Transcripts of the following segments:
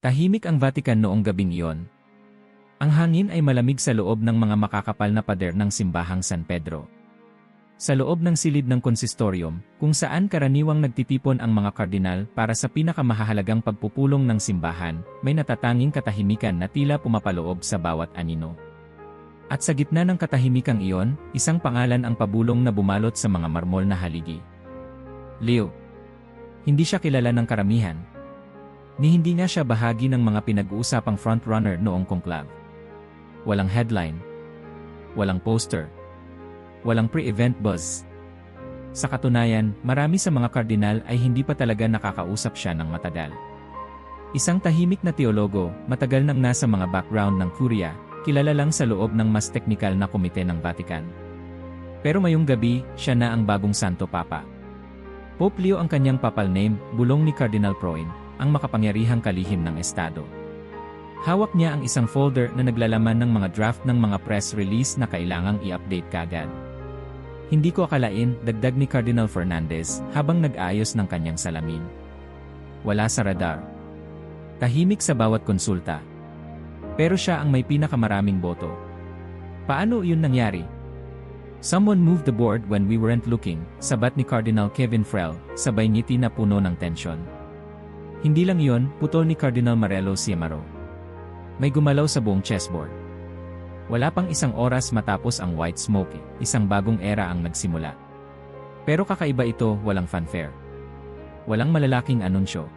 Tahimik ang Vatican noong gabing iyon. Ang hangin ay malamig sa loob ng mga makakapal na pader ng simbahang San Pedro. Sa loob ng silid ng konsistorium, kung saan karaniwang nagtitipon ang mga kardinal para sa pinakamahalagang pagpupulong ng simbahan, may natatanging katahimikan na tila pumapaloob sa bawat anino. At sa gitna ng katahimikang iyon, isang pangalan ang pabulong na bumalot sa mga marmol na haligi. Leo. Hindi siya kilala ng karamihan. Ni hindi nga siya bahagi ng mga pinag-uusapang frontrunner noong conclave. Walang headline. Walang poster. Walang pre-event buzz. Sa katunayan, marami sa mga kardinal ay hindi pa talaga nakakausap siya ng matagal. Isang tahimik na teologo, matagal nang nasa mga background ng Curia, kilala lang sa loob ng mas teknikal na komite ng Vatican. Pero mayong gabi, siya na ang bagong Santo Papa. Pope Leo ang kanyang papal name, bulong ni Cardinal Proin, ang makapangyarihang kalihim ng Estado. Hawak niya ang isang folder na naglalaman ng mga draft ng mga press release na kailangang i-update kagad. Hindi ko akalain, dagdag ni Cardinal Fernandez habang nag-ayos ng kanyang salamin. Wala sa radar. Tahimik sa bawat konsulta. Pero siya ang may pinakamaraming boto. Paano iyon nangyari? Someone moved the board when we weren't looking, sabat ni Cardinal Kevin Frel, sabay ngiti na puno ng tensyon. Hindi lang iyon, putol ni Cardinal Marelo Siemaro. May gumalaw sa buong chessboard. Wala pang isang oras matapos ang white smoke, isang bagong era ang nagsimula. Pero kakaiba ito, walang fanfare. Walang malalaking anunsyo.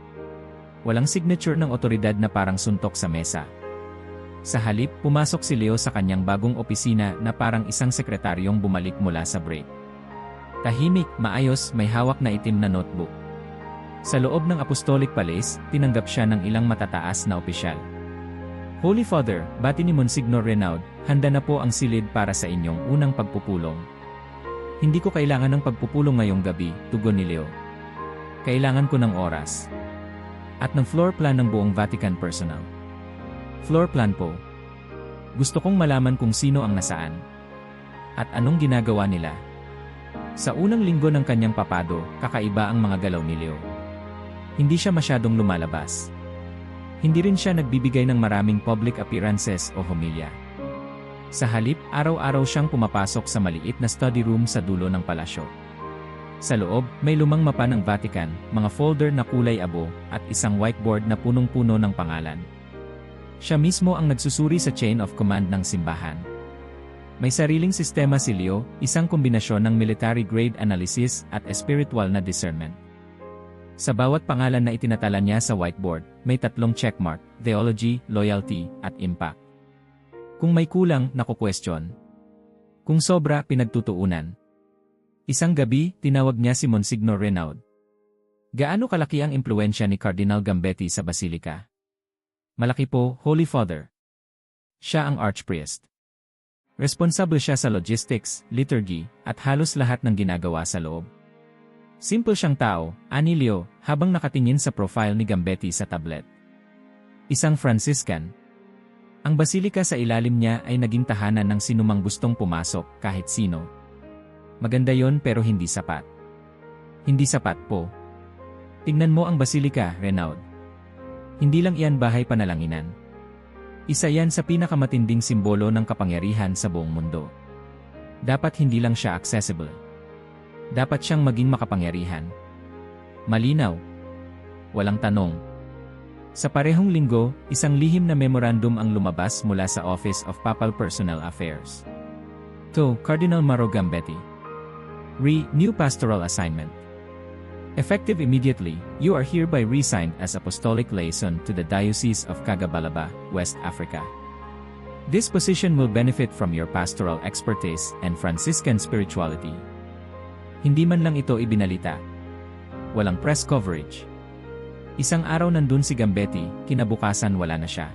Walang signature ng otoridad na parang suntok sa mesa. Sa halip, pumasok si Leo sa kanyang bagong opisina na parang isang sekretaryong bumalik mula sa break. Tahimik, maayos, may hawak na itim na notebook. Sa loob ng Apostolic Palace, tinanggap siya ng ilang matataas na opisyal. Holy Father, bati ni Monsignor Renaud, handa na po ang silid para sa inyong unang pagpupulong. Hindi ko kailangan ng pagpupulong ngayong gabi, tugon ni Leo. Kailangan ko ng oras. At ng floor plan ng buong Vatican personnel. Floor plan po. Gusto kong malaman kung sino ang nasaan. At anong ginagawa nila. Sa unang linggo ng kanyang papado, kakaiba ang mga galaw ni Leo. Hindi siya masyadong lumalabas. Hindi rin siya nagbibigay ng maraming public appearances o homilya. Sa halip, araw-araw siyang pumapasok sa maliit na study room sa dulo ng palasyo. Sa loob, may lumang mapa ng Vatican, mga folder na kulay abo, at isang whiteboard na punong-puno ng pangalan. Siya mismo ang nagsusuri sa chain of command ng simbahan. May sariling sistema si Leo, isang kombinasyon ng military-grade analysis at spiritual na discernment. Sa bawat pangalan na itinatala niya sa whiteboard, may 3 checkmark, theology, loyalty, at impact. Kung may kulang, naku-question. Kung sobra, pinagtutuunan. Isang gabi, tinawag niya si Monsignor Renaud. Gaano kalaki ang impluensya ni Cardinal Gambetti sa Basilika? Malaki po, Holy Father. Siya ang archpriest. Responsable siya sa logistics, liturgy, at halos lahat ng ginagawa sa loob. Simple siyang tao, ani Leo, habang nakatingin sa profile ni Gambetti sa tablet. Isang Franciscan. Ang basilika sa ilalim niya ay naging tahanan ng sinumang gustong pumasok, kahit sino. Maganda yon pero hindi sapat. Hindi sapat po. Tingnan mo ang basilika, Renaud. Hindi lang iyan bahay panalanginan. Isa yan sa pinakamatinding simbolo ng kapangyarihan sa buong mundo. Dapat hindi lang siya accessible. Dapat siyang maging makapangyarihan. Malinaw. Walang tanong. Sa parehong linggo, isang lihim na memorandum ang lumabas mula sa Office of Papal Affairs. To Cardinal Mauro Gambetti. New pastoral assignment. Effective immediately, you are hereby resigned as Apostolic Liaison to the Diocese of Cagabalaba, West Africa. This position will benefit from your pastoral expertise and Franciscan spirituality. Hindi man lang ito ibinalita. Walang press coverage. Isang araw nandun si Gambetti, kinabukasan wala na siya.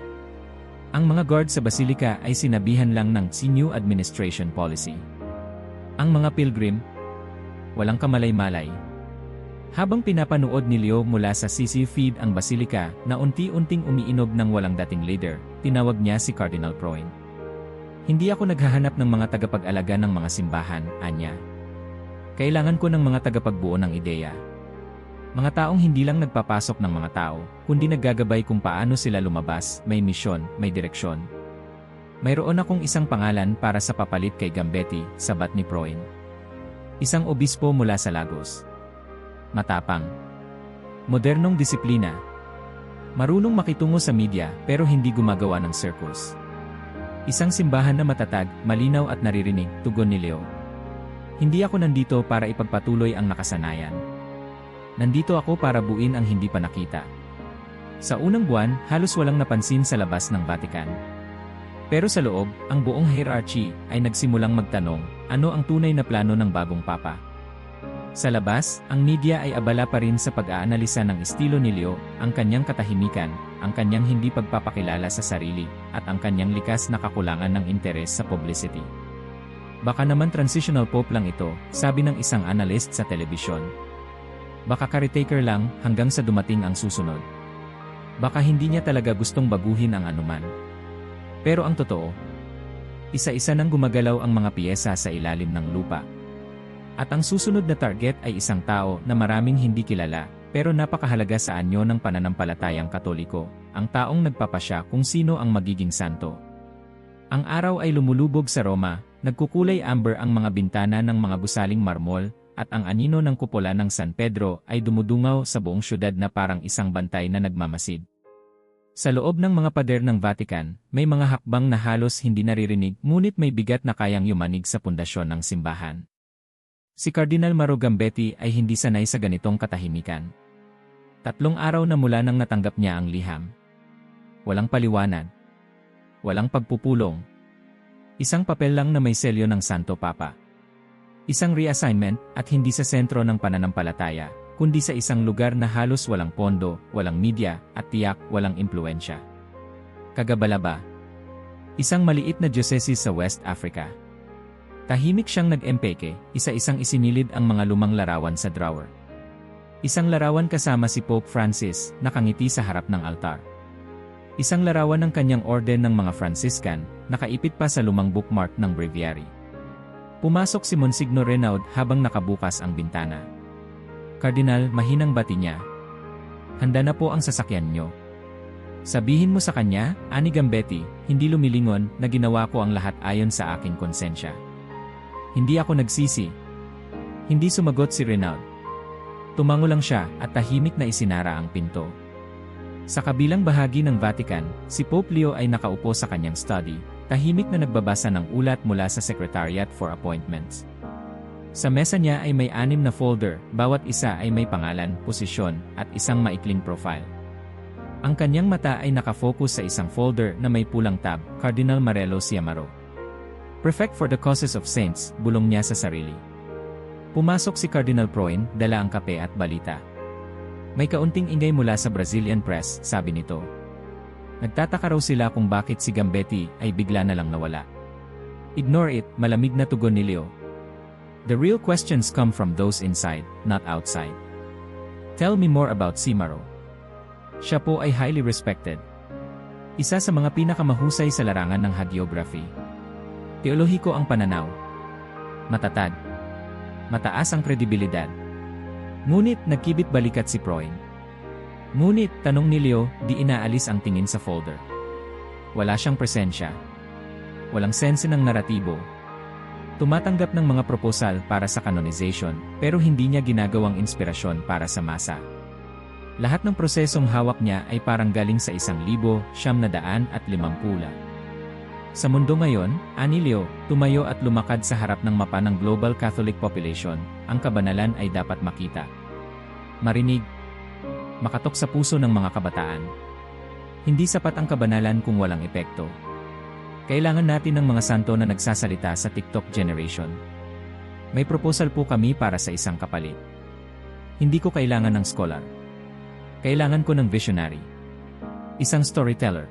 Ang mga guard sa basilika ay sinabihan lang ng new administration policy. Ang mga pilgrim, walang kamalay-malay. Habang pinapanood ni Leo mula sa CC feed ang basilika na unti-unting umiinog ng walang dating leader, tinawag niya si Cardinal Proin. Hindi ako naghahanap ng mga tagapag-alaga ng mga simbahan, anya. Kailangan ko ng mga tagapagbuo ng ideya. Mga taong hindi lang nagpapasok ng mga tao, kundi naggagabay kung paano sila lumabas, may misyon, may direksyon. Mayroon akong isang pangalan para sa papalit kay Gambetti, sabat ni Proin. Isang obispo mula sa Lagos. Matapang. Modernong disiplina. Marunong makitungo sa media pero hindi gumagawa ng circus. Isang simbahan na matatag, malinaw at naririnig, tugon ni Leo. Hindi ako nandito para ipagpatuloy ang nakasanayan. Nandito ako para buuin ang hindi pa nakita. Sa unang buwan, halos walang napansin sa labas ng Vatican. Pero sa loob, ang buong hierarchy ay nagsimulang magtanong, ano ang tunay na plano ng bagong papa? Sa labas, ang media ay abala pa rin sa pag-aanalisa ng estilo ni Leo, ang kanyang katahimikan, ang kanyang hindi pagpapakilala sa sarili, at ang kanyang likas na kakulangan ng interes sa publicity. Baka naman transitional pope lang ito, sabi ng isang analyst sa telebisyon. Baka caretaker lang hanggang sa dumating ang susunod. Baka hindi niya talaga gustong baguhin ang anuman. Pero ang totoo, isa-isa nang gumagalaw ang mga piyesa sa ilalim ng lupa. At ang susunod na target ay isang tao na maraming hindi kilala, pero napakahalaga sa anyo ng pananampalatayang Katoliko, ang taong nagpapasya kung sino ang magiging santo. Ang araw ay lumulubog sa Roma, nagkukulay amber ang mga bintana ng mga gusaling marmol, at ang anino ng kupola ng San Pedro ay dumudungaw sa buong syudad na parang isang bantay na nagmamasid. Sa loob ng mga pader ng Vatican, may mga hakbang na halos hindi naririnig ngunit may bigat na kayang yumanig sa pundasyon ng simbahan. Si Cardinal Mauro Gambetti ay hindi sanay sa ganitong katahimikan. 3 araw na mula nang natanggap niya ang liham. Walang paliwanag. Walang pagpupulong. Isang papel lang na may selyo ng Santo Papa. Isang reassignment at hindi sa sentro ng pananampalataya, kundi sa isang lugar na halos walang pondo, walang media, at tiyak walang impluensya. Cagabalaba. Isang maliit na diocese sa West Africa. Tahimik siyang nag-empeke, isa-isang isinilid ang mga lumang larawan sa drawer. Isang larawan kasama si Pope Francis, nakangiti sa harap ng altar. Isang larawan ng kanyang orden ng mga Franciscan, nakaipit pa sa lumang bookmark ng breviary. Pumasok si Monsignor Renaud habang nakabukas ang bintana. Kardinal, mahinang bati niya. Handa na po ang sasakyan nyo. Sabihin mo sa kanya, Ani Gambetti, hindi lumilingon na ginawa ko ang lahat ayon sa aking konsensya. Hindi ako nagsisi. Hindi sumagot si Renaud. Tumango lang siya at tahimik na isinara ang pinto. Sa kabilang bahagi ng Vatican, si Pope Leo ay nakaupo sa kanyang study, tahimik na nagbabasa ng ulat mula sa Secretariat for Appointments. Sa mesa niya ay may 6 na folder, bawat isa ay may pangalan, posisyon, at isang maikling profile. Ang kanyang mata ay nakafocus sa isang folder na may pulang tab, Cardinal Marelo Siamaro. Prefect for the Causes of Saints, bulong niya sa sarili. Pumasok si Cardinal Proin, dala ang kape at balita. May kaunting ingay mula sa Brazilian press, sabi nito. Nagtataka raw sila kung bakit si Gambetti ay bigla na lang nawala. Ignore it, malamig na tugon ni Leo. The real questions come from those inside, not outside. Tell me more about Simaro. Siya po ay highly respected. Isa sa mga pinakamahusay sa larangan ng hagiography. Teolohiko ang pananaw. Matatag. Mataas ang kredibilidad. Ngunit nagkibit balikat si Proin. Ngunit, tanong ni Leo, di inaalis ang tingin sa folder. Wala siyang presensya. Walang sense ng naratibo. Tumatanggap ng mga proposal para sa canonization, pero hindi niya ginagawang inspirasyon para sa masa. Lahat ng prosesong hawak niya ay parang galing sa 1,950. Sa mundo ngayon, ani Leo, tumayo at lumakad sa harap ng mapa ng global Catholic population, ang kabanalan ay dapat makita. Marinig. Makatok sa puso ng mga kabataan. Hindi sapat ang kabanalan kung walang epekto. Kailangan natin ng mga santo na nagsasalita sa TikTok generation. May proposal po kami para sa isang kapalit. Hindi ko kailangan ng scholar. Kailangan ko ng visionary. Isang storyteller.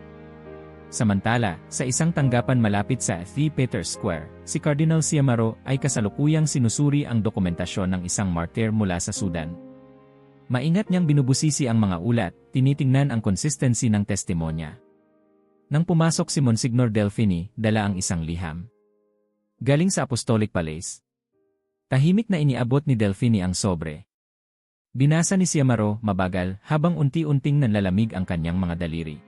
Samantala, sa isang tanggapan malapit sa St. Peter's Square, si Cardinal Siamaro ay kasalukuyang sinusuri ang dokumentasyon ng isang martir mula sa Sudan. Maingat niyang binubusisi ang mga ulat, tinitingnan ang consistency ng testimonya. Nang pumasok si Monsignor Delfini, dala ang isang liham. Galing sa Apostolic Palace. Tahimik na iniabot ni Delfini ang sobre. Binasa ni Siamaro, mabagal, habang unti-unting nanlalamig ang kanyang mga daliri.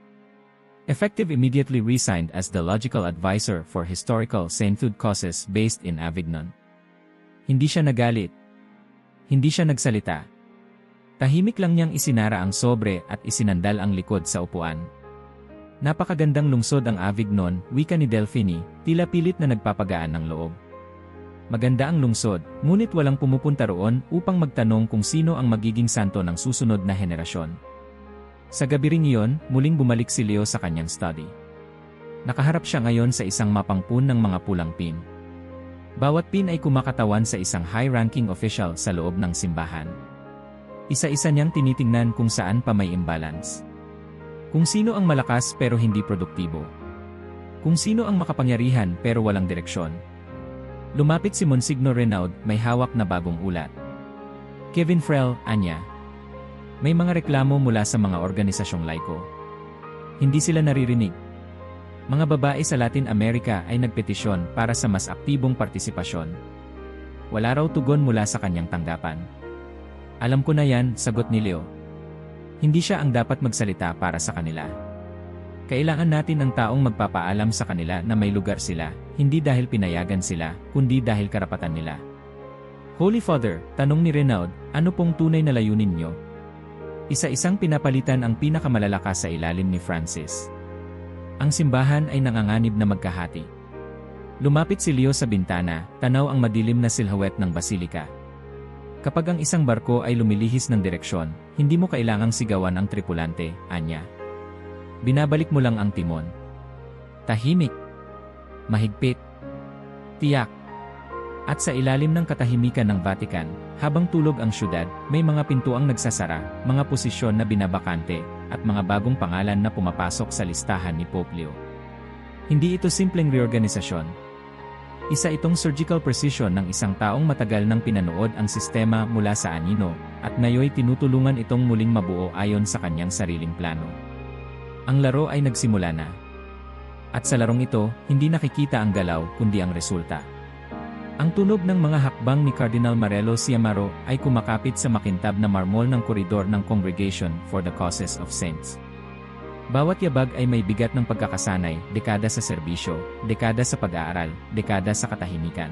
Effective immediately resigned as the logical advisor for historical sainthood causes based in Avignon. Hindi siya nagalit. Hindi siya nagsalita. Tahimik lang niyang isinara ang sobre at isinandal ang likod sa upuan. Napakagandang lungsod ang Avignon, wika ni Delfini, tila pilit na nagpapagaan ng loob. Maganda ang lungsod, ngunit walang pumupunta roon upang magtanong kung sino ang magiging santo ng susunod na henerasyon. Sa gabi ring iyon, muling bumalik si Leo sa kanyang study. Nakaharap siya ngayon sa isang mapangpun ng mga pulang pin. Bawat pin ay kumakatawan sa isang high-ranking official sa loob ng simbahan. Isa-isa niyang tinitingnan kung saan pa may imbalance. Kung sino ang malakas pero hindi produktibo. Kung sino ang makapangyarihan pero walang direksyon. Lumapit si Monsignor Renaud, may hawak na bagong ulat. Kevin Frel, anya. May mga reklamo mula sa mga organisasyong laiko. Hindi sila naririnig. Mga babae sa Latin America ay nagpetisyon para sa mas aktibong partisipasyon. Wala raw tugon mula sa kanyang tanggapan. Alam ko na yan, sagot ni Leo. Hindi siya ang dapat magsalita para sa kanila. Kailangan natin ang taong magpapaalam sa kanila na may lugar sila, hindi dahil pinayagan sila, kundi dahil karapatan nila. Holy Father, tanong ni Renaud, ano pong tunay na layunin niyo? Isa-isang pinapalitan ang pinakamalalakas sa ilalim ni Francis. Ang simbahan ay nanganganib na magkahati. Lumapit si Leo sa bintana, tanaw ang madilim na silhouette ng basilika. Kapag ang isang barko ay lumilihis ng direksyon, hindi mo kailangang sigawan ang tripulante, anya. Binabalik mo lang ang timon. Tahimik. Mahigpit. Tiyak. At sa ilalim ng katahimikan ng Vatican, habang tulog ang syudad, may mga pintuang nagsasara, mga posisyon na binabakante, at mga bagong pangalan na pumapasok sa listahan ni Pope Leo. Hindi ito simpleng reorganisasyon. Isa itong surgical precision ng isang taong matagal nang pinanood ang sistema mula sa anino, at ngayoy tinutulungan itong muling mabuo ayon sa kanyang sariling plano. Ang laro ay nagsimula na. At sa larong ito, hindi nakikita ang galaw kundi ang resulta. Ang tunog ng mga hakbang ni Cardinal Marelo Siamaro ay kumakapit sa makintab na marmol ng koridor ng Congregation for the Causes of Saints. Bawat yabag ay may bigat ng pagkakasanay, dekada sa serbisyo, dekada sa pag-aaral, dekada sa katahimikan.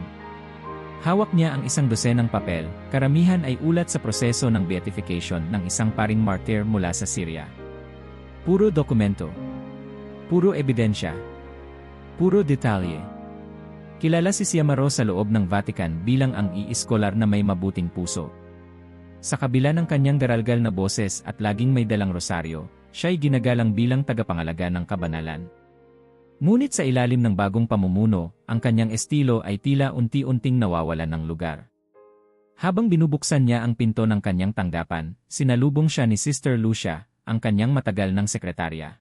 Hawak niya ang isang dosenang papel, karamihan ay ulat sa proseso ng beatification ng isang paring martir mula sa Syria. Puro dokumento. Puro ebidensya. Puro detalye. Kilala si Siamaro sa loob ng Vatican bilang ang iiskolar na may mabuting puso. Sa kabila ng kanyang garalgal na boses at laging may dalang rosaryo, siya'y ginagalang bilang tagapangalaga ng kabanalan. Ngunit sa ilalim ng bagong pamumuno, ang kanyang estilo ay tila unti-unting nawawalan ng lugar. Habang binubuksan niya ang pinto ng kanyang tanggapan, sinalubong siya ni Sister Lucia, ang kanyang matagal ng sekretarya.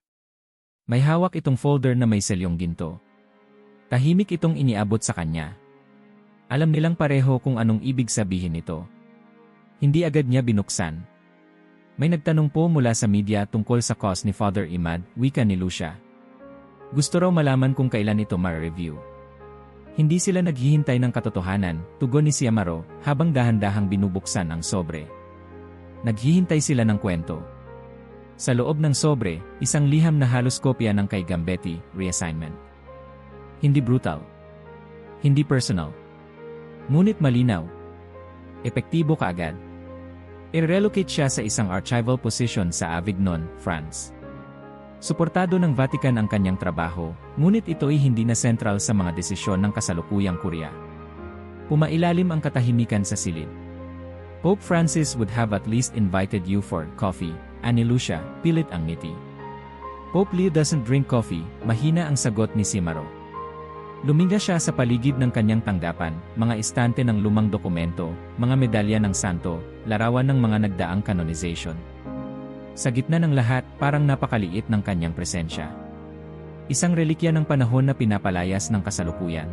May hawak itong folder na may selyong ginto. Tahimik itong iniabot sa kanya. Alam nilang pareho kung anong ibig sabihin nito. Hindi agad niya binuksan. May nagtanong po mula sa media tungkol sa cause ni Father Imad, wika ni Lucia. Gusto raw malaman kung kailan ito ma-review. Hindi sila naghihintay ng katotohanan, tugon ni Siamaro, habang dahan-dahang binubuksan ang sobre. Naghihintay sila ng kwento. Sa loob ng sobre, isang liham na halos kopya ng kay Gambetti, reassignment. Hindi brutal. Hindi personal. Ngunit malinaw. Epektibo kaagad. I-relocate siya sa isang archival position sa Avignon, France. Suportado ng Vatican ang kanyang trabaho, ngunit ito ay hindi na sentral sa mga desisyon ng kasalukuyang Korea. Pumailalim ang katahimikan sa silid. Pope Francis would have at least invited you for coffee, ani Lucia, pilit ang ngiti. Pope Leo doesn't drink coffee, mahina ang sagot ni Siamaro. Luminga siya sa paligid ng kanyang tanggapan, mga estante ng lumang dokumento, mga medalya ng santo, larawan ng mga nagdaang canonization. Sa gitna ng lahat, parang napakaliit ng kanyang presensya. Isang relikya ng panahon na pinapalayas ng kasalukuyan.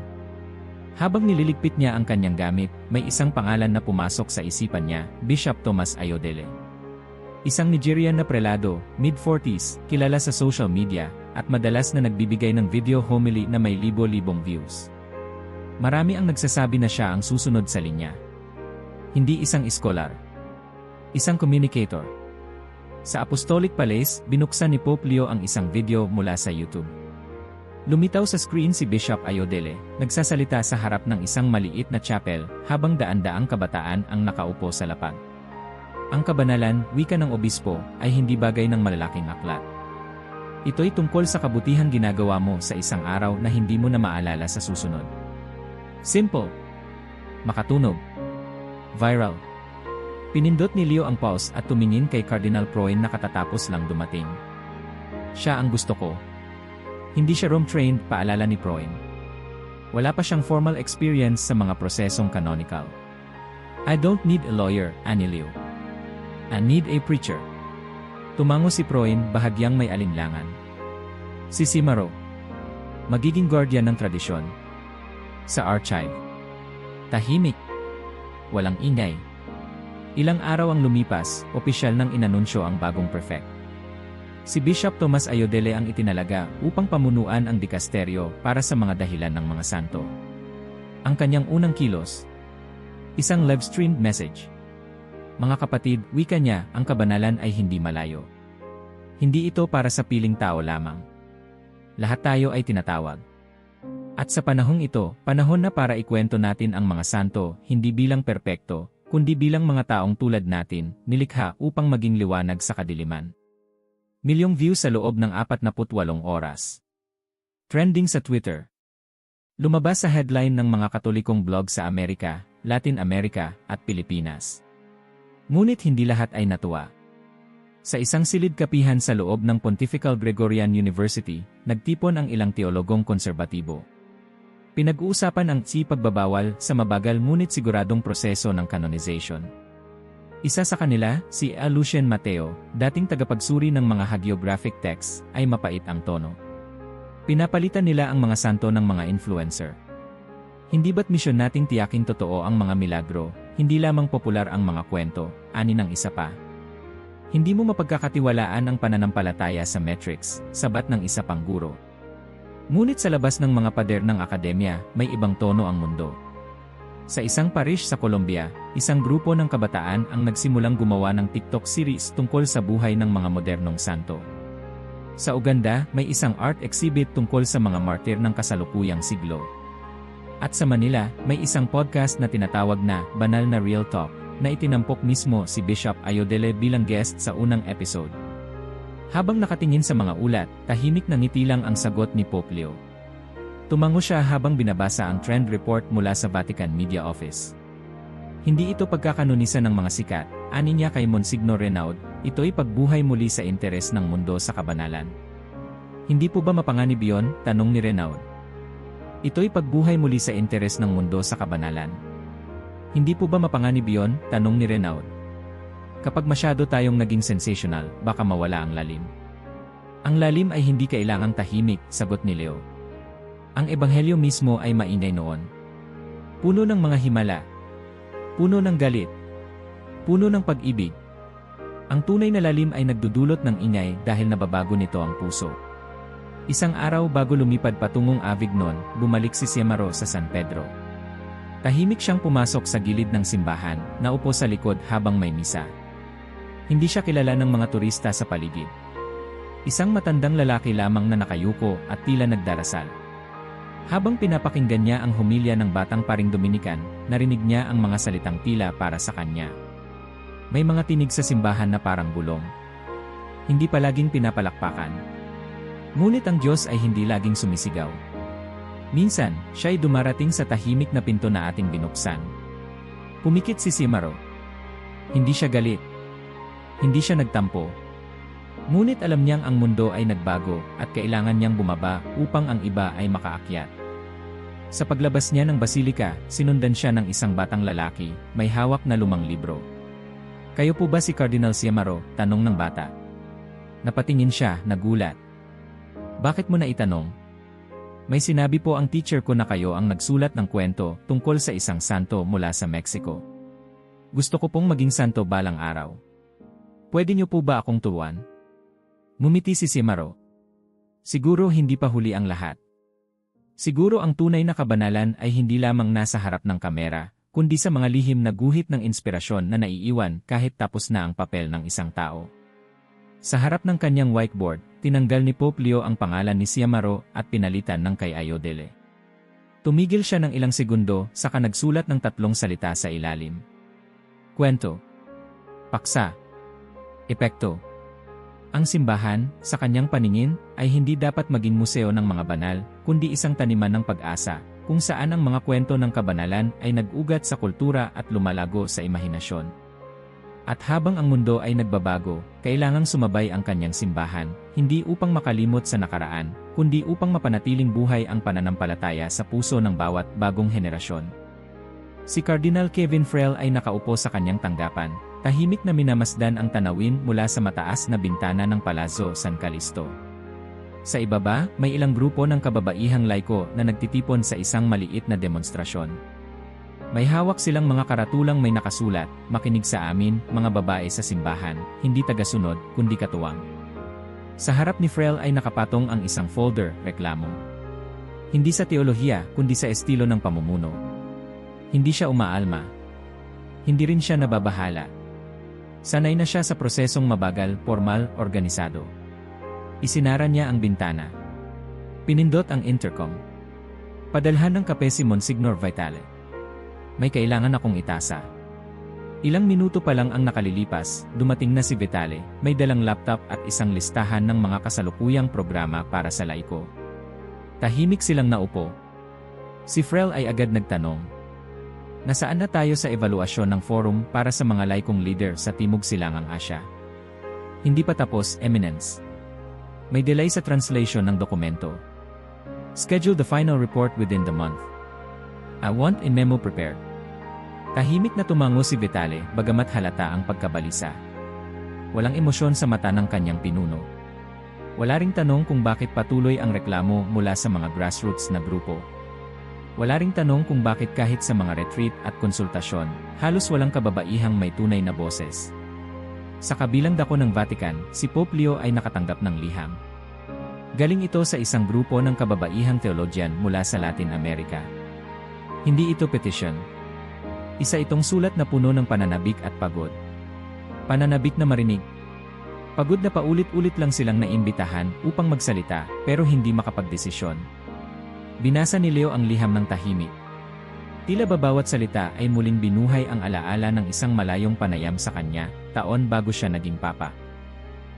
Habang nililigpit niya ang kanyang gamit, may isang pangalan na pumasok sa isipan niya, Bishop Thomas Ayodele. Isang Nigerian na prelado, mid-40s, kilala sa social media, at madalas na nagbibigay ng video homily na may libo-libong views. Marami ang nagsasabi na siya ang susunod sa linya. Hindi isang iskolar. Isang communicator. Sa Apostolic Palace, binuksan ni Pope Leo ang isang video mula sa YouTube. Lumitaw sa screen si Bishop Ayodele, nagsasalita sa harap ng isang maliit na chapel habang daan-daang kabataan ang nakaupo sa lapag. Ang kabanalan, wika ng obispo, ay hindi bagay ng malalaking aklat. Ito'y tungkol sa kabutihang ginagawa mo sa isang araw na hindi mo na maalala sa susunod. Simple. Makatunog. Viral. Pinindot ni Leo ang pause at tumingin kay Cardinal Proin na katatapos lang dumating. Siya ang gusto ko. Hindi siya Rome-trained, paalala ni Proin. Wala pa siyang formal experience sa mga prosesong canonical. I don't need a lawyer, ani Leo. I need a preacher. Tumango si Proin, bahagyang may alinlangan. Si Simaro. Magiging guardian ng tradisyon. Sa archive. Tahimik. Walang ingay. Ilang araw ang lumipas, opisyal nang inanunsyo ang bagong prefect. Si Bishop Tomas Ayodele ang itinalaga upang pamunuan ang dikasteryo para sa mga dahilan ng mga santo. Ang kanyang unang kilos. Isang live-streamed message. Mga kapatid, wika niya, ang kabanalan ay hindi malayo. Hindi ito para sa piling tao lamang. Lahat tayo ay tinatawag. At sa panahong ito, panahon na para ikwento natin ang mga santo, hindi bilang perpekto, kundi bilang mga taong tulad natin, nilikha upang maging liwanag sa kadiliman. Milyong views sa loob ng 48 oras. Trending sa Twitter. Lumabas sa headline ng mga Katolikong blog sa Amerika, Latin America, at Pilipinas. Ngunit hindi lahat ay natuwa. Sa isang silid kapihan sa loob ng Pontifical Gregorian University, nagtipon ang ilang teologong konserbatibo. Pinag-uusapan ang pagbabawal sa mabagal ngunit siguradong proseso ng canonization. Isa sa kanila, si Lucien Mateo, dating tagapagsuri ng mga hagiographic texts, ay mapait ang tono. Pinapalitan nila ang mga santo ng mga influencer. Hindi ba't misyon nating tiyaking totoo ang mga milagro, hindi lamang popular ang mga kwento, ani ng isa pa. Hindi mo mapagkakatiwalaan ang pananampalataya sa metrics, sabat ng isa pang guro. Ngunit sa labas ng mga pader ng akademya, may ibang tono ang mundo. Sa isang parish sa Colombia, isang grupo ng kabataan ang nagsimulang gumawa ng TikTok series tungkol sa buhay ng mga modernong santo. Sa Uganda, may isang art exhibit tungkol sa mga martir ng kasalukuyang siglo. At sa Manila, may isang podcast na tinatawag na Banal na Real Talk, na itinampok mismo si Bishop Ayodele bilang guest sa unang episode. Habang nakatingin sa mga ulat, tahimik na ngiti lang ang sagot ni Pope Leo. Tumango siya habang binabasa ang trend report mula sa Vatican Media Office. Hindi ito pagkakanonisan ng mga sikat, ani niya kay Monsignor Renaud, ito'y pagbuhay muli sa interes ng mundo sa kabanalan. Hindi po ba mapanganib iyon? Tanong ni Renaud. Ito'y pagbuhay muli sa interes ng mundo sa kabanalan. Hindi po ba mapanganib iyon? Tanong ni Renaud. Kapag masyado tayong naging sensational, baka mawala ang lalim. Ang lalim ay hindi kailangang tahimik, sagot ni Leo. Ang ebanghelyo mismo ay maingay noon. Puno ng mga himala. Puno ng galit. Puno ng pag-ibig. Ang tunay na lalim ay nagdudulot ng ingay dahil nababago nito ang puso. Isang araw bago lumipad patungong Avignon, bumalik si Simaro sa San Pedro. Tahimik siyang pumasok sa gilid ng simbahan, naupo sa likod habang may misa. Hindi siya kilala ng mga turista sa paligid. Isang matandang lalaki lamang na nakayuko at tila nagdarasal. Habang pinapakinggan niya ang homilya ng batang paring Dominican, narinig niya ang mga salitang tila para sa kanya. May mga tinig sa simbahan na parang bulong. Hindi palaging pinapalakpakan. Ngunit ang Diyos ay hindi laging sumisigaw. Minsan, siya'y dumarating sa tahimik na pinto na ating binuksan. Pumikit si Simaro. Hindi siya galit. Hindi siya nagtampo. Ngunit alam niyang ang mundo ay nagbago at kailangan niyang bumaba upang ang iba ay makaakyat. Sa paglabas niya ng basilika, sinundan siya ng isang batang lalaki, may hawak na lumang libro. Kayo po ba si Cardinal Simaro? Tanong ng bata. Napatingin siya, nagulat. Bakit mo na itanong? May sinabi po ang teacher ko na kayo ang nagsulat ng kwento tungkol sa isang santo mula sa Mexico. Gusto ko pong maging santo balang araw. Pwede niyo po ba akong turuan? Ngumiti si Simaro. Siguro hindi pa huli ang lahat. Siguro ang tunay na kabanalan ay hindi lamang nasa harap ng kamera, kundi sa mga lihim na guhit ng inspirasyon na naiiwan kahit tapos na ang papel ng isang tao. Sa harap ng kanyang whiteboard, tinanggal ni Pope Leo ang pangalan ni Siamaro at pinalitan ng kay Ayodele. Tumigil siya ng ilang segundo saka nagsulat ng 3 salita sa ilalim. Kwento. Paksa. Epekto. Ang simbahan, sa kanyang paningin, ay hindi dapat maging museo ng mga banal, kundi isang taniman ng pag-asa, kung saan ang mga kwento ng kabanalan ay nag-ugat sa kultura at lumalago sa imahinasyon. At habang ang mundo ay nagbabago, kailangang sumabay ang kanyang simbahan, hindi upang makalimot sa nakaraan, kundi upang mapanatiling buhay ang pananampalataya sa puso ng bawat bagong henerasyon. Si Cardinal Kevin Farrell ay nakaupo sa kanyang tanggapan, tahimik na minamasdan ang tanawin mula sa mataas na bintana ng Palazzo San Callisto. Sa ibaba, may ilang grupo ng kababaihang laiko na nagtitipon sa isang maliit na demonstrasyon. May hawak silang mga karatulang may nakasulat, "Makinig sa amin, mga babae sa simbahan, hindi tagasunod, kundi katuwang." Sa harap ni Farrell ay nakapatong ang isang folder, reklamo. Hindi sa teolohiya, kundi sa estilo ng pamumuno. Hindi siya umaalma. Hindi rin siya nababahala. Sanay na siya sa prosesong mabagal, formal, organisado. Isinara niya ang bintana. Pinindot ang intercom. Padalhan ng kape si Monsignor Vitale. May kailangan akong itasa. Ilang minuto pa lang ang nakalilipas, dumating na si Vitale, may dalang laptop at isang listahan ng mga kasalukuyang programa para sa laiko. Tahimik silang naupo. Si Farrell ay agad nagtanong. Nasaan na tayo sa evaluasyon ng forum para sa mga laikong leader sa Timog Silangang Asya? Hindi pa tapos, Eminence. May delay sa translation ng dokumento. Schedule the final report within the month. I want a memo prepared. Tahimik na tumango si Vitale, bagamat halata ang pagkabalisa. Walang emosyon sa mata ng kanyang pinuno. Wala ring tanong kung bakit patuloy ang reklamo mula sa mga grassroots na grupo. Wala ring tanong kung bakit kahit sa mga retreat at konsultasyon, halos walang kababaihang may tunay na boses. Sa kabilang dako ng Vatican, si Pope Leo ay nakatanggap ng liham. Galing ito sa isang grupo ng kababaihang theologian mula sa Latin America. Hindi ito petition. Isa itong sulat na puno ng pananabik at pagod. Pananabik na marinig. Pagod na paulit-ulit lang silang naimbitahan upang magsalita pero hindi makapagdesisyon. Binasa ni Leo ang liham ng tahimik. Tila ba bawat salita ay muling binuhay ang alaala ng isang malayong panayam sa kanya, taon bago siya naging papa.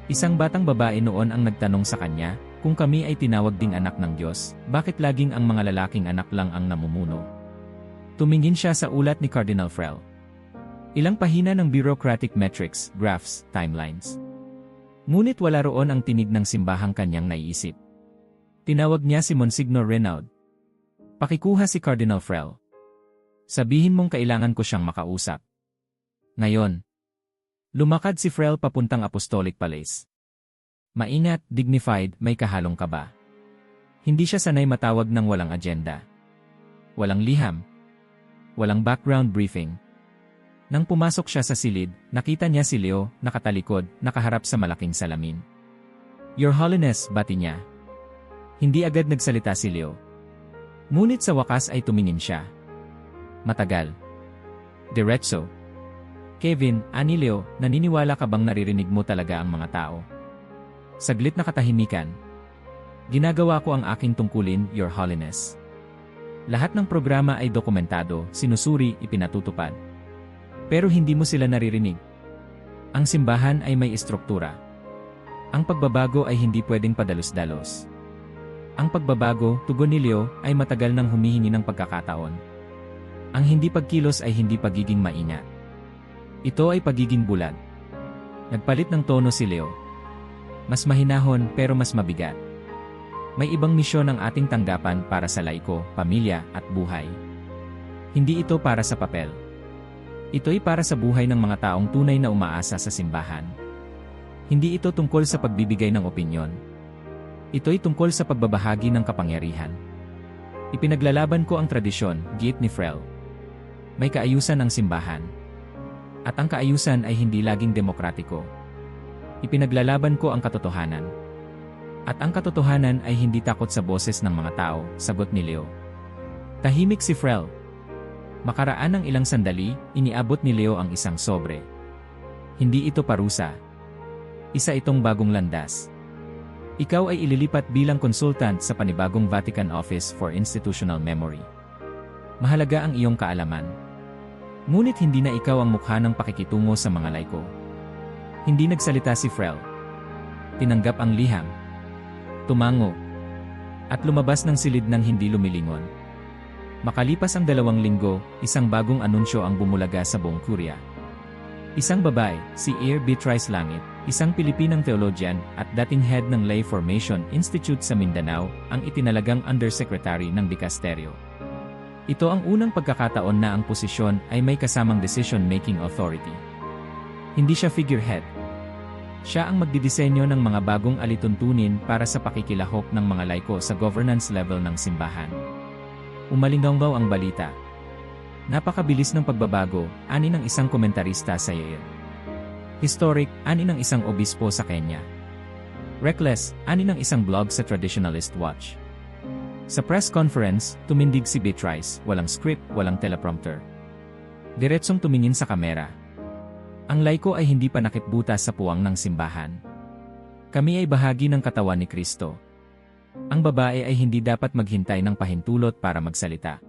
Isang batang babae noon ang nagtanong sa kanya, kung kami ay tinawag ding anak ng Diyos, bakit laging ang mga lalaking anak lang ang namumuno? Tumingin siya sa ulat ni Cardinal Farrell. Ilang pahina ng bureaucratic metrics, graphs, timelines. Ngunit wala roon ang tinig ng simbahang kanyang naiisip. Tinawag niya si Monsignor Renaud. Pakikuha si Cardinal Farrell. Sabihin mong kailangan ko siyang makausap. Ngayon. Lumakad si Farrell papuntang Apostolic Palace. Maingat, dignified, may kahalong kaba. Hindi siya sanay matawag ng walang agenda. Walang liham. Walang background briefing. Nang pumasok siya sa silid, nakita niya si Leo, nakatalikod, nakaharap sa malaking salamin. Your Holiness, bati niya. Hindi agad nagsalita si Leo. Ngunit sa wakas ay tumingin siya. Matagal. Diretso. Kevin, ani Leo, naniniwala ka bang naririnig mo talaga ang mga tao? Saglit na katahimikan. Ginagawa ko ang aking tungkulin, Your Holiness. Lahat ng programa ay dokumentado, sinusuri, ipinatutupad. Pero hindi mo sila naririnig. Ang simbahan ay may istruktura. Ang pagbabago ay hindi pwedeng padalos-dalos. Ang pagbabago, tugon ni Leo, ay matagal nang humihingi ng pagkakataon. Ang hindi pagkilos ay hindi pagiging maingat. Ito ay pagiging bulag. Nagpalit ng tono si Leo. Mas mahinahon pero mas mabigat. May ibang misyon ang ating tanggapan para sa laiko, pamilya, at buhay. Hindi ito para sa papel. Ito'y para sa buhay ng mga taong tunay na umaasa sa simbahan. Hindi ito tungkol sa pagbibigay ng opinyon. Ito'y tungkol sa pagbabahagi ng kapangyarihan. Ipinaglalaban ko ang tradisyon, giit ni Farrell. May kaayusan ang simbahan. At ang kaayusan ay hindi laging demokratiko. Ipinaglalaban ko ang katotohanan. At ang katotohanan ay hindi takot sa boses ng mga tao, sagot ni Leo. Tahimik si Farrell. Makaraan ng ilang sandali, iniabot ni Leo ang isang sobre. Hindi ito parusa. Isa itong bagong landas. Ikaw ay ililipat bilang consultant sa panibagong Vatican Office for Institutional Memory. Mahalaga ang iyong kaalaman. Ngunit hindi na ikaw ang mukha ng pakikitungo sa mga laiko. Hindi nagsalita si Frel. Tinanggap ang liham. Tumango. At lumabas ng silid ng hindi lumilingon. Makalipas ang 2 linggo, isang bagong anunsyo ang bumulaga sa buong Korea. Isang babae, si Ear Beatrice Langit, isang Pilipinang theologian at dating head ng Lay Formation Institute sa Mindanao, ang itinalagang undersecretary ng dikasteryo. Ito ang unang pagkakataon na ang posisyon ay may kasamang decision-making authority. Hindi siya figurehead. Siya ang magdidisenyo ng mga bagong alituntunin para sa pakikilahok ng mga laiko sa governance level ng simbahan. Umalinggaw ang balita. Napakabilis ng pagbabago, ani ng isang komentarista sa Yale. Historic, ani ng isang obispo sa Kenya. Reckless, ani ng isang blog sa Traditionalist Watch. Sa press conference, tumindig si Beatrice, walang script, walang teleprompter. Diretsong tumingin sa kamera. Ang laiko ay hindi pa nakitbutas sa puwang ng simbahan. Kami ay bahagi ng katawan ni Kristo. Ang babae ay hindi dapat maghintay ng pahintulot para magsalita.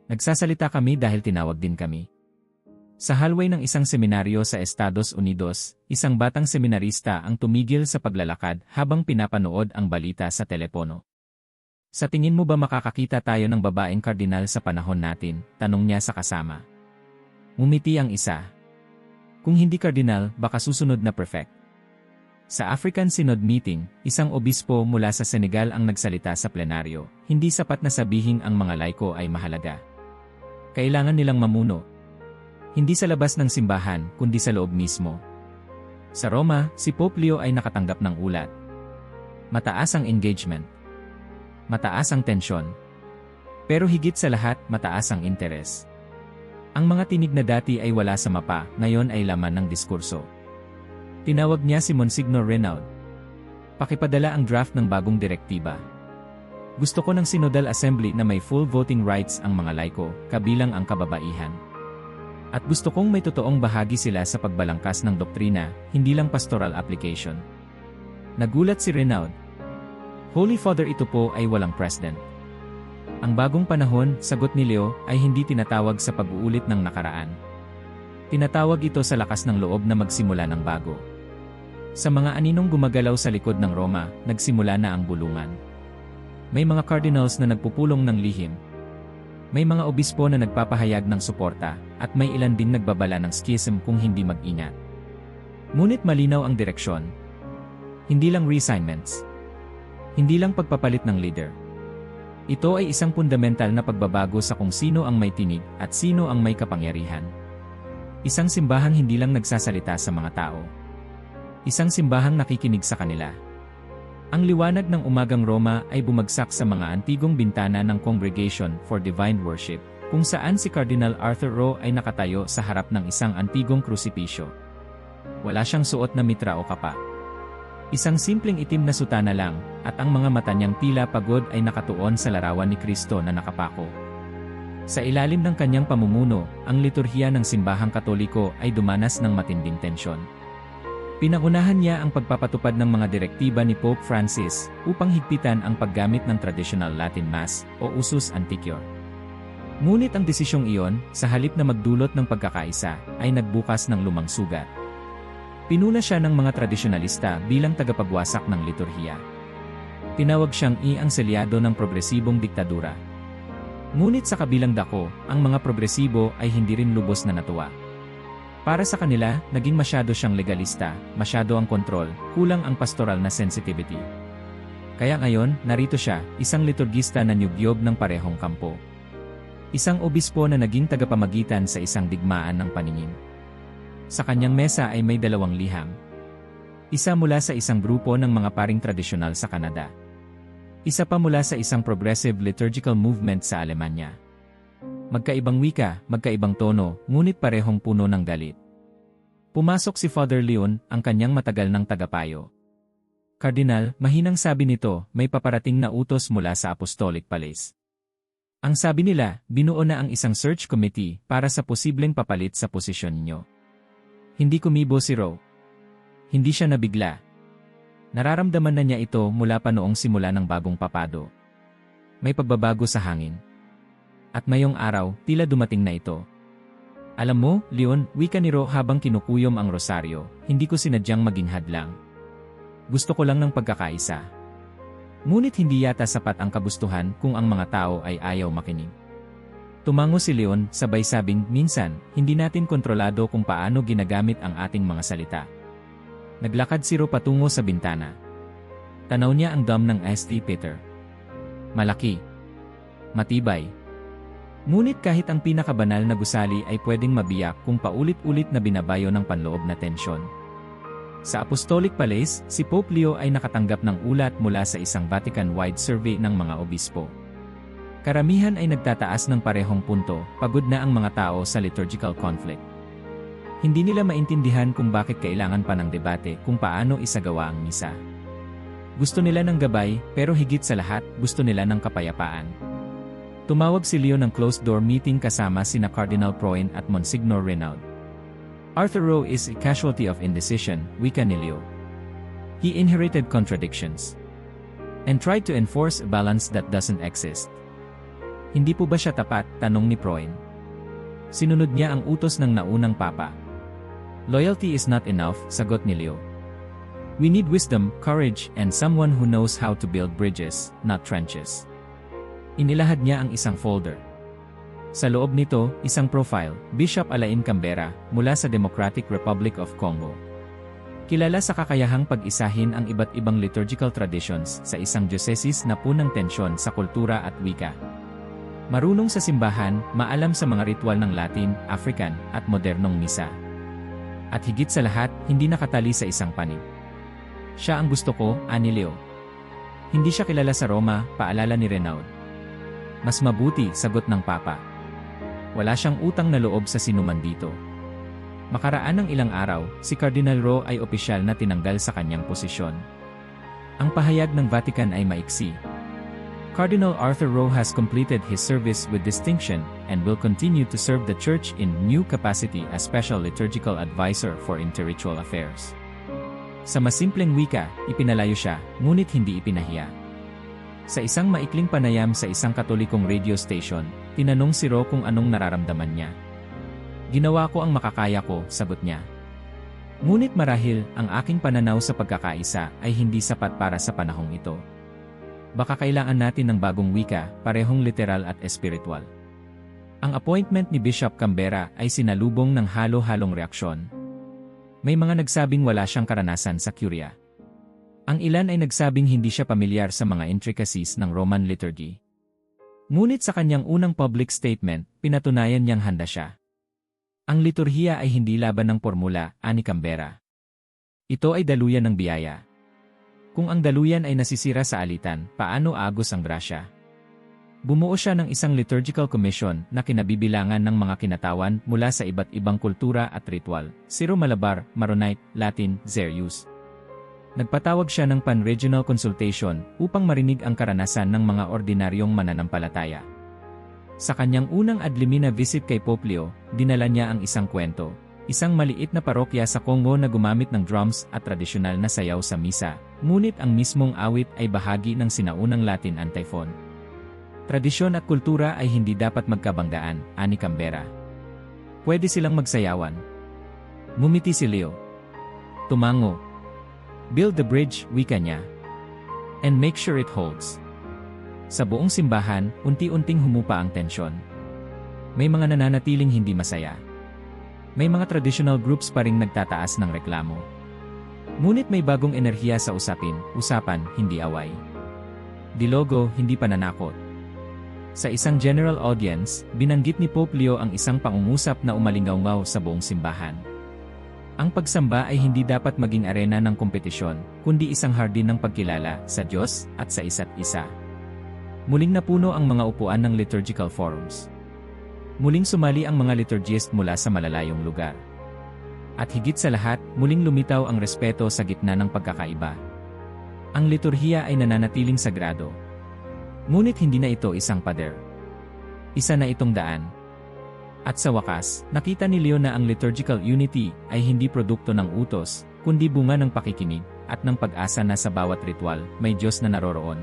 Nagsasalita kami dahil tinawag din kami. Sa hallway ng isang seminaryo sa Estados Unidos, isang batang seminarista ang tumigil sa paglalakad habang pinapanood ang balita sa telepono. Sa tingin mo ba makakakita tayo ng babaeng kardinal sa panahon natin? Tanong niya sa kasama. Ngumiti ang isa. Kung hindi kardinal, baka susunod na prefect. Sa African Synod meeting, isang obispo mula sa Senegal ang nagsalita sa plenaryo. Hindi sapat na sabihin ang mga laiko ay mahalaga. Kailangan nilang mamuno. Hindi sa labas ng simbahan, kundi sa loob mismo. Sa Roma, si Pope Leo ay nakatanggap ng ulat. Mataas ang engagement. Mataas ang tensyon. Pero higit sa lahat, mataas ang interes. Ang mga tinig na dati ay wala sa mapa, ngayon ay laman ng diskurso. Tinawag niya si Monsignor Renaud. Pakipadala ang draft ng bagong direktiba. Gusto ko ng Synodal Assembly na may full voting rights ang mga laiko, kabilang ang kababaihan. At gusto kong may totoong bahagi sila sa pagbalangkas ng doktrina, hindi lang pastoral application. Nagulat si Renaud. Holy Father, ito po ay walang president. Ang bagong panahon, sagot ni Leo, ay hindi tinatawag sa pag-uulit ng nakaraan. Tinatawag ito sa lakas ng loob na magsimula ng bago. Sa mga aninong gumagalaw sa likod ng Roma, nagsimula na ang bulungan. May mga cardinals na nagpupulong ng lihim. May mga obispo na nagpapahayag ng suporta, at may ilan din nagbabala ng schism kung hindi mag-ingat. Ngunit malinaw ang direksyon. Hindi lang reassignments. Hindi lang pagpapalit ng leader. Ito ay isang fundamental na pagbabago sa kung sino ang may tinig at sino ang may kapangyarihan. Isang simbahang hindi lang nagsasalita sa mga tao. Isang simbahang nakikinig sa kanila. Ang liwanag ng umagang Roma ay bumagsak sa mga antigong bintana ng Congregation for Divine Worship, kung saan si Cardinal Arthur Rowe ay nakatayo sa harap ng isang antigong krusipisyo. Wala siyang suot na mitra o kapa. Isang simpleng itim na sutana lang, at ang mga mata niyang tila pagod ay nakatuon sa larawan ni Kristo na nakapako. Sa ilalim ng kanyang pamumuno, ang liturhiya ng simbahang Katoliko ay dumanas ng matinding tensyon. Pinangunahan niya ang pagpapatupad ng mga direktiba ni Pope Francis upang higpitan ang paggamit ng traditional Latin Mass o usus antiquor. Ngunit ang desisyong iyon, sa halip na magdulot ng pagkakaisa, ay nagbukas ng lumang sugat. Pinuna siya ng mga tradisyonalista bilang tagapagwasak ng liturhiya. Tinawag siyang ang selyado ng progresibong diktadura. Ngunit sa kabilang dako, ang mga progresibo ay hindi rin lubos na natuwa. Para sa kanila, naging masyado siyang legalista, masyado ang kontrol, kulang ang pastoral na sensitivity. Kaya ngayon, narito siya, isang liturgista na niyugyog ng parehong kampo. Isang obispo na naging tagapamagitan sa isang digmaan ng paningin. Sa kanyang mesa ay may 2 liham. Isa mula sa isang grupo ng mga paring tradisyonal sa Canada. Isa pa mula sa isang progressive liturgical movement sa Alemanya. Magkaibang wika, magkaibang tono, ngunit parehong puno ng galit. Pumasok si Father Leon, ang kanyang matagal ng tagapayo. Kardinal, mahinang sabi nito, may paparating na utos mula sa Apostolic Palace. Ang sabi nila, binuo na ang isang search committee para sa posibleng papalit sa posisyon niyo. Hindi kumibo si Roe. Hindi siya nabigla. Nararamdaman na niya ito mula pa noong simula ng bagong papado. May pagbabago sa hangin. At mayong araw, tila dumating na ito. Alam mo, Leon, wika ni Roe habang kinukuyom ang rosaryo, hindi ko sinadyang maging hadlang. Gusto ko lang ng pagkakaisa. Ngunit hindi yata sapat ang kagustuhan kung ang mga tao ay ayaw makinig. Tumango si Leon, sabay sabing, minsan, hindi natin kontrolado kung paano ginagamit ang ating mga salita. Naglakad si Roe patungo sa bintana. Tanaw niya ang dome ng St. Peter. Malaki. Matibay. Ngunit kahit ang pinakabanal na gusali ay pwedeng mabiyak kung paulit-ulit na binabayo ng panloob na tensyon. Sa Apostolic Palace, si Pope Leo ay nakatanggap ng ulat mula sa isang Vatican-wide survey ng mga obispo. Karamihan ay nagtataas ng parehong punto, pagod na ang mga tao sa liturgical conflict. Hindi nila maintindihan kung bakit kailangan pa ng debate kung paano isagawa ang misa. Gusto nila ng gabay, pero higit sa lahat, gusto nila ng kapayapaan. Tumawag si Leo ng closed-door meeting kasama sina Cardinal Proin at Monsignor Renaud. Arthur Roe is a casualty of indecision, wika ni Leo. He inherited contradictions and tried to enforce a balance that doesn't exist. Hindi po ba siya tapat, tanong ni Proin. Sinunod niya ang utos ng naunang papa. Loyalty is not enough, sagot ni Leo. We need wisdom, courage, and someone who knows how to build bridges, not trenches. Inilahad niya ang isang folder. Sa loob nito, isang profile, Bishop Alain Cambera, mula sa Democratic Republic of Congo. Kilala sa kakayahang pag-isahin ang iba't ibang liturgical traditions sa isang diocese na punang tensyon sa kultura at wika. Marunong sa simbahan, maalam sa mga ritual ng Latin, African, at modernong misa. At higit sa lahat, hindi nakatali sa isang panig. Siya ang gusto ko, ani Leo. Hindi siya kilala sa Roma, paalala ni Renaud. Mas mabuti, sagot ng Papa. Wala siyang utang na loob sa sinuman dito. Makaraan ng ilang araw, si Cardinal Roe ay opisyal na tinanggal sa kanyang posisyon. Ang pahayag ng Vatican ay maiksi. Cardinal Arthur Roe has completed his service with distinction and will continue to serve the Church in new capacity as Special Liturgical Advisor for Interritual Affairs. Sa masimpleng wika, ipinalayo siya, ngunit hindi ipinahiya. Sa isang maikling panayam sa isang Katolikong radio station, tinanong si Roe kung anong nararamdaman niya. Ginawa ko ang makakaya ko, sagot niya. Ngunit marahil, ang aking pananaw sa pagkakaisa ay hindi sapat para sa panahong ito. Baka kailangan natin ng bagong wika, parehong literal at espiritual. Ang appointment ni Bishop Cambera ay sinalubong ng halo-halong reaksyon. May mga nagsabing wala siyang karanasan sa Curia. Ang ilan ay nagsabing hindi siya pamilyar sa mga intricacies ng Roman liturgy. Ngunit sa kanyang unang public statement, pinatunayan niyang handa siya. Ang liturhiya ay hindi laban ng formula, ani Cambera. Ito ay daluyan ng biyaya. Kung ang daluyan ay nasisira sa alitan, paano agos ang grasya? Bumuo siya ng isang liturgical commission na kinabibilangan ng mga kinatawan mula sa iba't ibang kultura at ritual, Syro-Malabar, Maronite, Latin, Zerius. Nagpatawag siya ng pan-regional consultation upang marinig ang karanasan ng mga ordinaryong mananampalataya. Sa kanyang unang adlimina visit kay Pope Leo, dinala niya ang isang kwento, isang maliit na parokya sa Congo na gumamit ng drums at tradisyonal na sayaw sa misa, ngunit ang mismong awit ay bahagi ng sinaunang Latin antiphon. Tradisyon at kultura ay hindi dapat magkabanggaan, ani Cambera. Pwede silang magsayawan. Ngumiti si Leo. Tumango. Build the bridge, wika niya. And make sure it holds. Sa buong simbahan, unti-unting humupa ang tensyon. May mga nananatiling hindi masaya. May mga traditional groups pa ring nagtataas ng reklamo. Ngunit may bagong enerhiya sa usapan, hindi away. Dilogo, hindi pananakot. Sa isang general audience, binanggit ni Pope Leo ang isang pangungusap na umalingaw sa buong simbahan. Ang pagsamba ay hindi dapat maging arena ng kompetisyon, kundi isang hardin ng pagkilala sa Diyos at sa isa't isa. Muling napuno ang mga upuan ng liturgical forums. Muling sumali ang mga liturgist mula sa malalayong lugar. At higit sa lahat, muling lumitaw ang respeto sa gitna ng pagkakaiba. Ang liturhiya ay nananatiling sagrado. Ngunit hindi na ito isang pader. Isa na itong daan. At sa wakas, nakita ni Leo na ang liturgical unity ay hindi produkto ng utos, kundi bunga ng pakikinig, at ng pag-asa na sa bawat ritual, may Diyos na naroroon.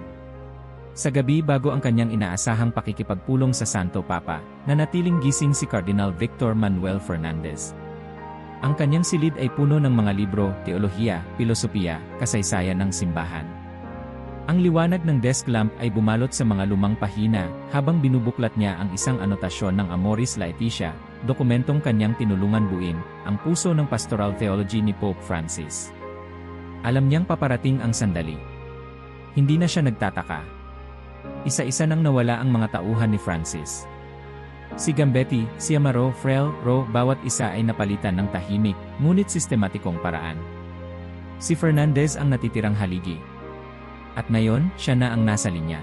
Sa gabi bago ang kanyang inaasahang pakikipagpulong sa Santo Papa, nanatiling gising si Cardinal Victor Manuel Fernandez. Ang kanyang silid ay puno ng mga libro, teolohiya, filosofiya, kasaysayan ng simbahan. Ang liwanag ng desk lamp ay bumalot sa mga lumang pahina habang binubuklat niya ang isang anotasyon ng Amoris Laetitia, dokumentong kanyang tinulungan buuin, ang puso ng pastoral theology ni Pope Francis. Alam niyang paparating ang sandali. Hindi na siya nagtataka. Isa-isa nang nawala ang mga tauhan ni Francis. Si Gambetti, si Amaro, Frel, Ro, bawat isa ay napalitan ng tahimik, ngunit sistematikong paraan. Si Fernandez ang natitirang haligi. At ngayon, siya na ang nasa linya.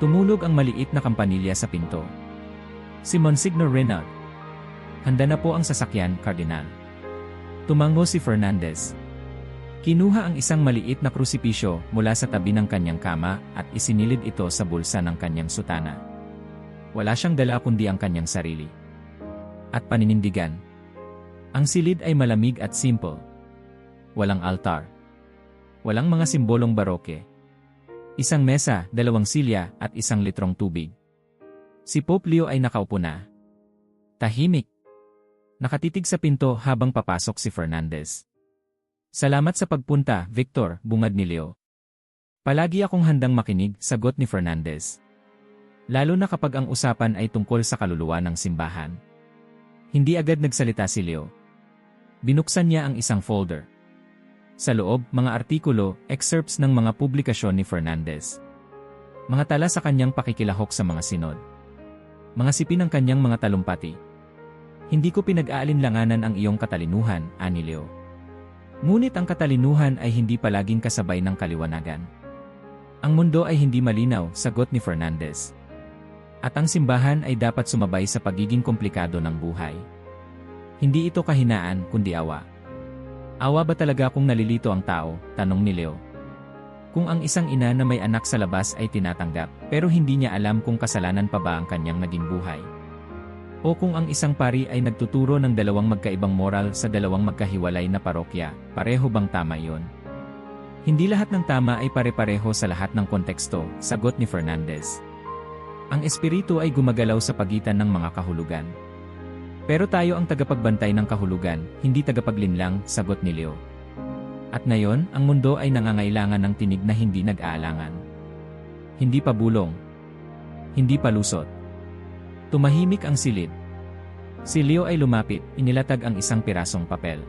Tumulog ang maliit na kampanilya sa pinto. Si Monsignor Renaud. Handa na po ang sasakyan, Kardinal. Tumango si Fernandez. Kinuha ang isang maliit na krusipisyo mula sa tabi ng kanyang kama at isinilid ito sa bulsa ng kanyang sutana. Wala siyang dala kundi ang kanyang sarili. At paninindigan. Ang silid ay malamig at simple. Walang altar. Walang mga simbolong baroke. Isang mesa, 2 silya, at 1 litrong tubig. Si Pope Leo ay nakaupo na. Tahimik. Nakatitig sa pinto habang papasok si Fernandez. Salamat sa pagpunta, Victor, bungad ni Leo. Palagi akong handang makinig, sagot ni Fernandez. Lalo na kapag ang usapan ay tungkol sa kaluluwa ng simbahan. Hindi agad nagsalita si Leo. Binuksan niya ang isang folder. Sa loob, mga artikulo, excerpts ng mga publikasyon ni Fernandez. Mga tala sa kanyang pakikilahok sa mga sinod. Mga sipi ng kanyang mga talumpati. Hindi ko pinag-aalinlanganan ang iyong katalinuhan, ani Leo. Ngunit ang katalinuhan ay hindi palaging kasabay ng kaliwanagan. Ang mundo ay hindi malinaw, sagot ni Fernandez. At ang simbahan ay dapat sumabay sa pagiging komplikado ng buhay. Hindi ito kahinaan, kundi awa. Awa ba talaga kung nalilito ang tao? Tanong ni Leo. Kung ang isang ina na may anak sa labas ay tinatanggap, pero hindi niya alam kung kasalanan pa ba ang kanyang naging buhay. O kung ang isang pari ay nagtuturo ng 2 magkaibang moral sa 2 magkahiwalay na parokya, pareho bang tama iyon? Hindi lahat ng tama ay pare-pareho sa lahat ng konteksto, sagot ni Fernandez. Ang espiritu ay gumagalaw sa pagitan ng mga kahulugan. Pero tayo ang tagapagbantay ng kahulugan, hindi tagapaglinlang, sagot ni Leo. At ngayon, ang mundo ay nangangailangan ng tinig na hindi nag-aalangan. Hindi pa bulong. Hindi pa lusot. Tumahimik ang silid. Si Leo ay lumapit, inilatag ang isang pirasong papel.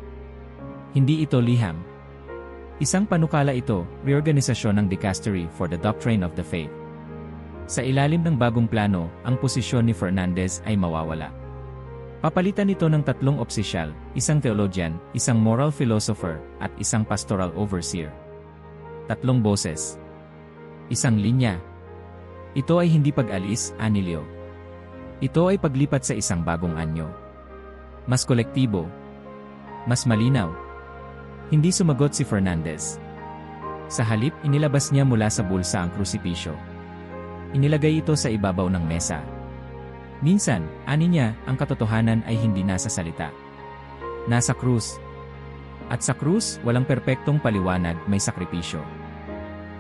Hindi ito liham. Isang panukala ito, reorganisasyon ng Dicastery for the Doctrine of the Faith. Sa ilalim ng bagong plano, ang posisyon ni Fernandez ay mawawala. Papalitan nito ng 3 opisyal, isang theologian, isang moral philosopher, at isang pastoral overseer. 3 boses. Isang linya. Ito ay hindi pag-alis, ani Leo. Ito ay paglipat sa isang bagong anyo. Mas kolektibo. Mas malinaw. Hindi sumagot si Fernandez. Sa halip, inilabas niya mula sa bulsa ang krusipisyo. Inilagay ito sa ibabaw ng mesa. Minsan, ani niya, ang katotohanan ay hindi nasa salita. Nasa krus. At sa krus, walang perpektong paliwanag, may sakripisyo.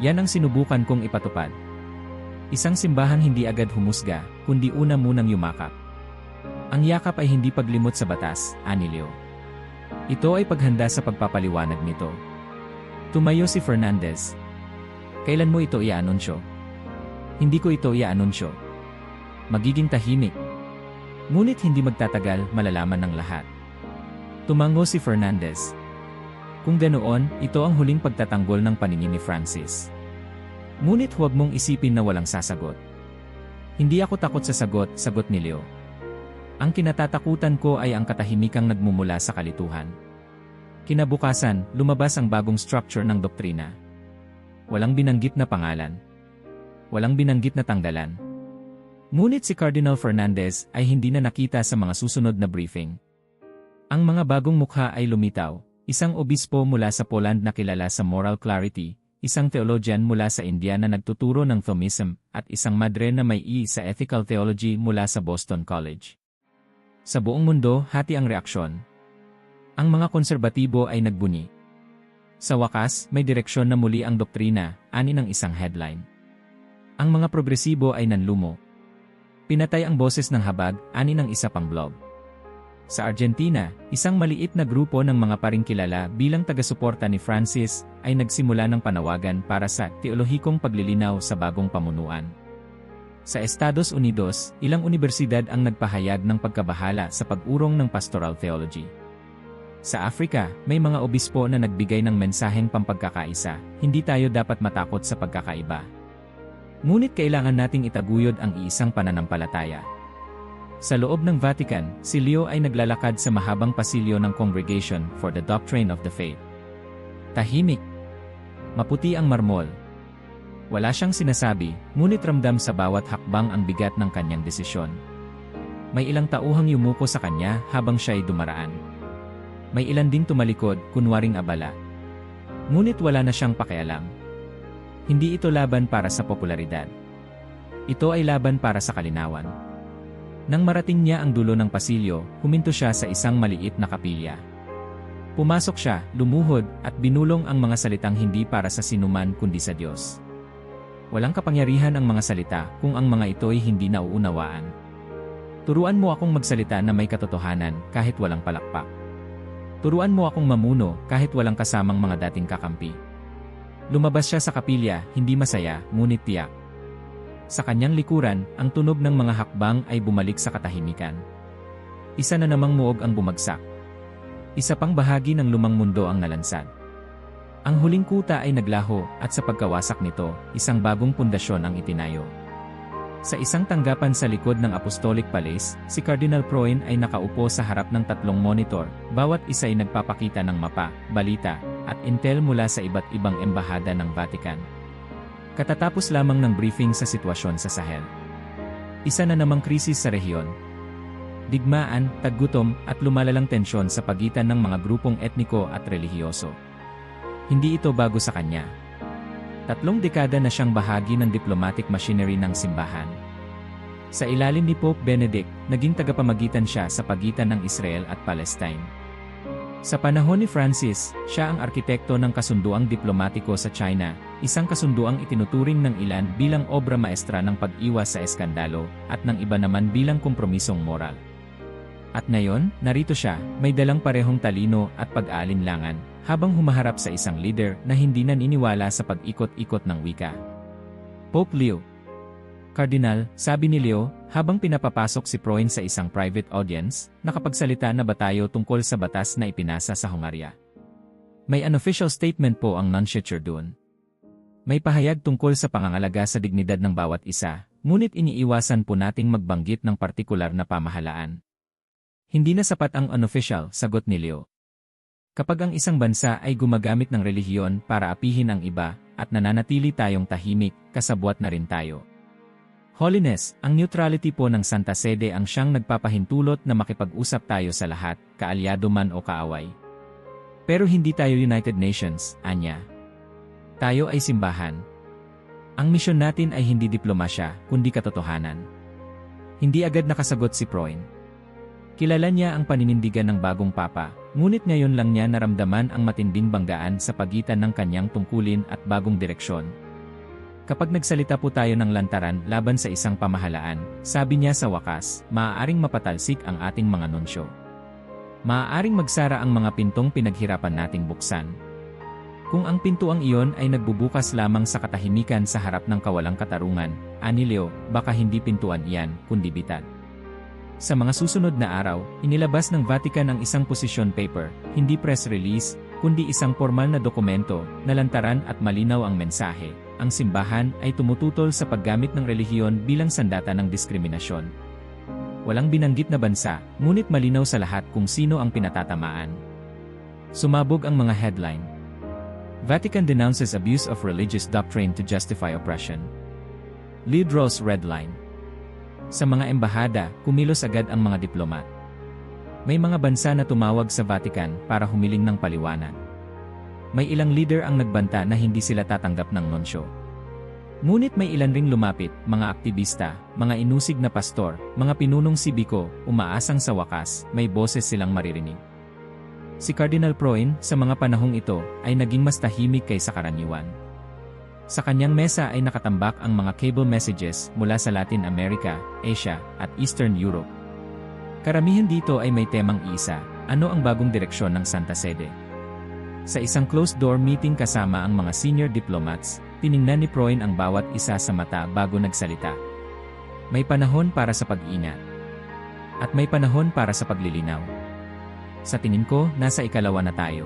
Yan ang sinubukan kong ipatupad. Isang simbahan hindi agad humusga, kundi una munang yumakap. Ang yakap ay hindi paglimot sa batas, ani Leo. Ito ay paghanda sa pagpapaliwanag nito. Tumayo si Fernandez. Kailan mo ito i-anunsyo? Hindi ko ito i-anunsyo. Magiging tahimik. Ngunit hindi magtatagal, malalaman ng lahat. Tumango si Fernandez. Kung ganoon, ito ang huling pagtatanggol ng paningin ni Francis. Ngunit huwag mong isipin na walang sasagot. Hindi ako takot sa sagot, sagot ni Leo. Ang kinatatakutan ko ay ang katahimikang nagmumula sa kalituhan. Kinabukasan, lumabas ang bagong structure ng doktrina. Walang binanggit na pangalan. Walang binanggit na tanggalan. Ngunit si Cardinal Fernandez ay hindi na nakita sa mga susunod na briefing. Ang mga bagong mukha ay lumitaw, isang obispo mula sa Poland na kilala sa moral clarity, isang theologian mula sa India na nagtuturo ng Thomism, at isang madre na may sa ethical theology mula sa Boston College. Sa buong mundo, hati ang reaksyon. Ang mga konserbatibo ay nagbuni. Sa wakas, may direksyon na muli ang doktrina, ani ng isang headline. Ang mga progresibo ay nanlumo. Pinatay ang boses ng habag, ani ng isa pang blog. Sa Argentina, isang maliit na grupo ng mga paring kilala bilang taga-suporta ni Francis ay nagsimula ng panawagan para sa teolohikong paglilinaw sa bagong pamunuan. Sa Estados Unidos, ilang unibersidad ang nagpahayag ng pagkabahala sa pag-urong ng pastoral theology. Sa Africa, may mga obispo na nagbigay ng mensaheng pampagkakaisa, hindi tayo dapat matakot sa pagkakaiba. Ngunit kailangan nating itaguyod ang iisang pananampalataya. Sa loob ng Vatican, si Leo ay naglalakad sa mahabang pasilyo ng Congregation for the Doctrine of the Faith. Tahimik. Maputi ang marmol. Wala siyang sinasabi, ngunit ramdam sa bawat hakbang ang bigat ng kanyang desisyon. May ilang tauhang yumuko sa kanya habang siya'y dumaraan. May ilan ding tumalikod, kunwaring abala. Ngunit wala na siyang pakialam. Hindi ito laban para sa popularidad. Ito ay laban para sa kalinawan. Nang marating niya ang dulo ng pasilyo, huminto siya sa isang maliit na kapilya. Pumasok siya, lumuhod, at binulong ang mga salitang hindi para sa sinuman kundi sa Diyos. Walang kapangyarihan ang mga salita kung ang mga ito'y hindi nauunawaan. Turuan mo akong magsalita na may katotohanan kahit walang palakpak. Turuan mo akong mamuno kahit walang kasamang mga dating kakampi. Lumabas siya sa kapilya, hindi masaya, ngunit tiyak. Sa kanyang likuran, ang tunog ng mga hakbang ay bumalik sa katahimikan. Isa na namang muog ang bumagsak. Isa pang bahagi ng lumang mundo ang nalansad. Ang huling kuta ay naglaho, at sa pagkawasak nito, isang bagong pundasyon ang itinayo. Sa isang tanggapan sa likod ng Apostolic Palace, si Cardinal Proin ay nakaupo sa harap ng 3 monitor, bawat isa ay nagpapakita ng mapa, balita, at intel mula sa iba't ibang embahada ng Vatican. Katatapos lamang ng briefing sa sitwasyon sa Sahel. Isa na namang krisis sa rehiyon. Digmaan, taggutom, at lumalalang tensyon sa pagitan ng mga grupong etniko at relihiyoso. Hindi ito bago sa kanya. 3 dekada na siyang bahagi ng diplomatic machinery ng simbahan. Sa ilalim ni Pope Benedict, naging tagapamagitan siya sa pagitan ng Israel at Palestine. Sa panahon ni Francis, siya ang arkitekto ng kasunduang diplomatiko sa China, isang kasunduang itinuturing ng ilan bilang obra maestra ng pag-iwas sa eskandalo, at ng iba naman bilang kompromisong moral. At ngayon, narito siya, may dalang parehong talino at pag-aalinlangan, habang humaharap sa isang leader na hindi naniniwala sa pag-ikot-ikot ng wika. Pope Leo. Kardinal, sabi ni Leo, habang pinapapasok si Proin sa isang private audience, nakapagsalita na ba tayo tungkol sa batas na ipinasa sa Hungaria? May unofficial statement po ang nunciature doon. May pahayag tungkol sa pangangalaga sa dignidad ng bawat isa, ngunit iniiwasan po nating magbanggit ng partikular na pamahalaan. Hindi na sapat ang unofficial, sagot ni Leo. Kapag ang isang bansa ay gumagamit ng relihiyon para apihin ang iba, at nananatili tayong tahimik, kasabwat na rin tayo. Holiness, ang neutrality po ng Santa Sede ang siyang nagpapahintulot na makipag-usap tayo sa lahat, kaalyado man o kaaway. Pero hindi tayo United Nations, anya. Tayo ay simbahan. Ang misyon natin ay hindi diplomasya, kundi katotohanan. Hindi agad nakasagot si Proin. Kilala niya ang paninindigan ng bagong papa, ngunit ngayon lang niya naramdaman ang matinding banggaan sa pagitan ng kanyang tungkulin at bagong direksyon. Kapag nagsalita po tayo ng lantaran laban sa isang pamahalaan, sabi niya sa wakas, maaaring mapatalsik ang ating mga nunsyo. Maaaring magsara ang mga pintong pinaghirapan nating buksan. Kung ang pintuang iyon ay nagbubukas lamang sa katahimikan sa harap ng kawalang katarungan, ani Leo, baka hindi pintuan iyan, kundi bitad. Sa mga susunod na araw, inilabas ng Vatican ang isang position paper, hindi press release, kundi isang formal na dokumento, na lantaran at malinaw ang mensahe. Ang simbahan ay tumututol sa paggamit ng relihiyon bilang sandata ng diskriminasyon. Walang binanggit na bansa, ngunit malinaw sa lahat kung sino ang pinatatamaan. Sumabog ang mga headline. Vatican denounces abuse of religious doctrine to justify oppression. Leo draws red line. Sa mga embahada, kumilos agad ang mga diplomat. May mga bansa na tumawag sa Vatican para humiling ng paliwanag. May ilang leader ang nagbanta na hindi sila tatanggap ng nonsyo. Ngunit may ilan ring lumapit, mga aktivista, mga inusig na pastor, mga pinunong sibiko, umaasang sa wakas, may boses silang maririnig. Si Cardinal Proin, sa mga panahong ito, ay naging mas tahimik kaysa karaniwan. Sa kanyang mesa ay nakatambak ang mga cable messages mula sa Latin America, Asia, at Eastern Europe. Karamihan dito ay may temang isa, ano ang bagong direksyon ng Santa Sede. Sa isang closed-door meeting kasama ang mga senior diplomats, tiningnan ni Proin ang bawat isa sa mata bago nagsalita. May panahon para sa pag-ingat. At may panahon para sa paglilinaw. Sa tingin ko, nasa ikalawa na tayo.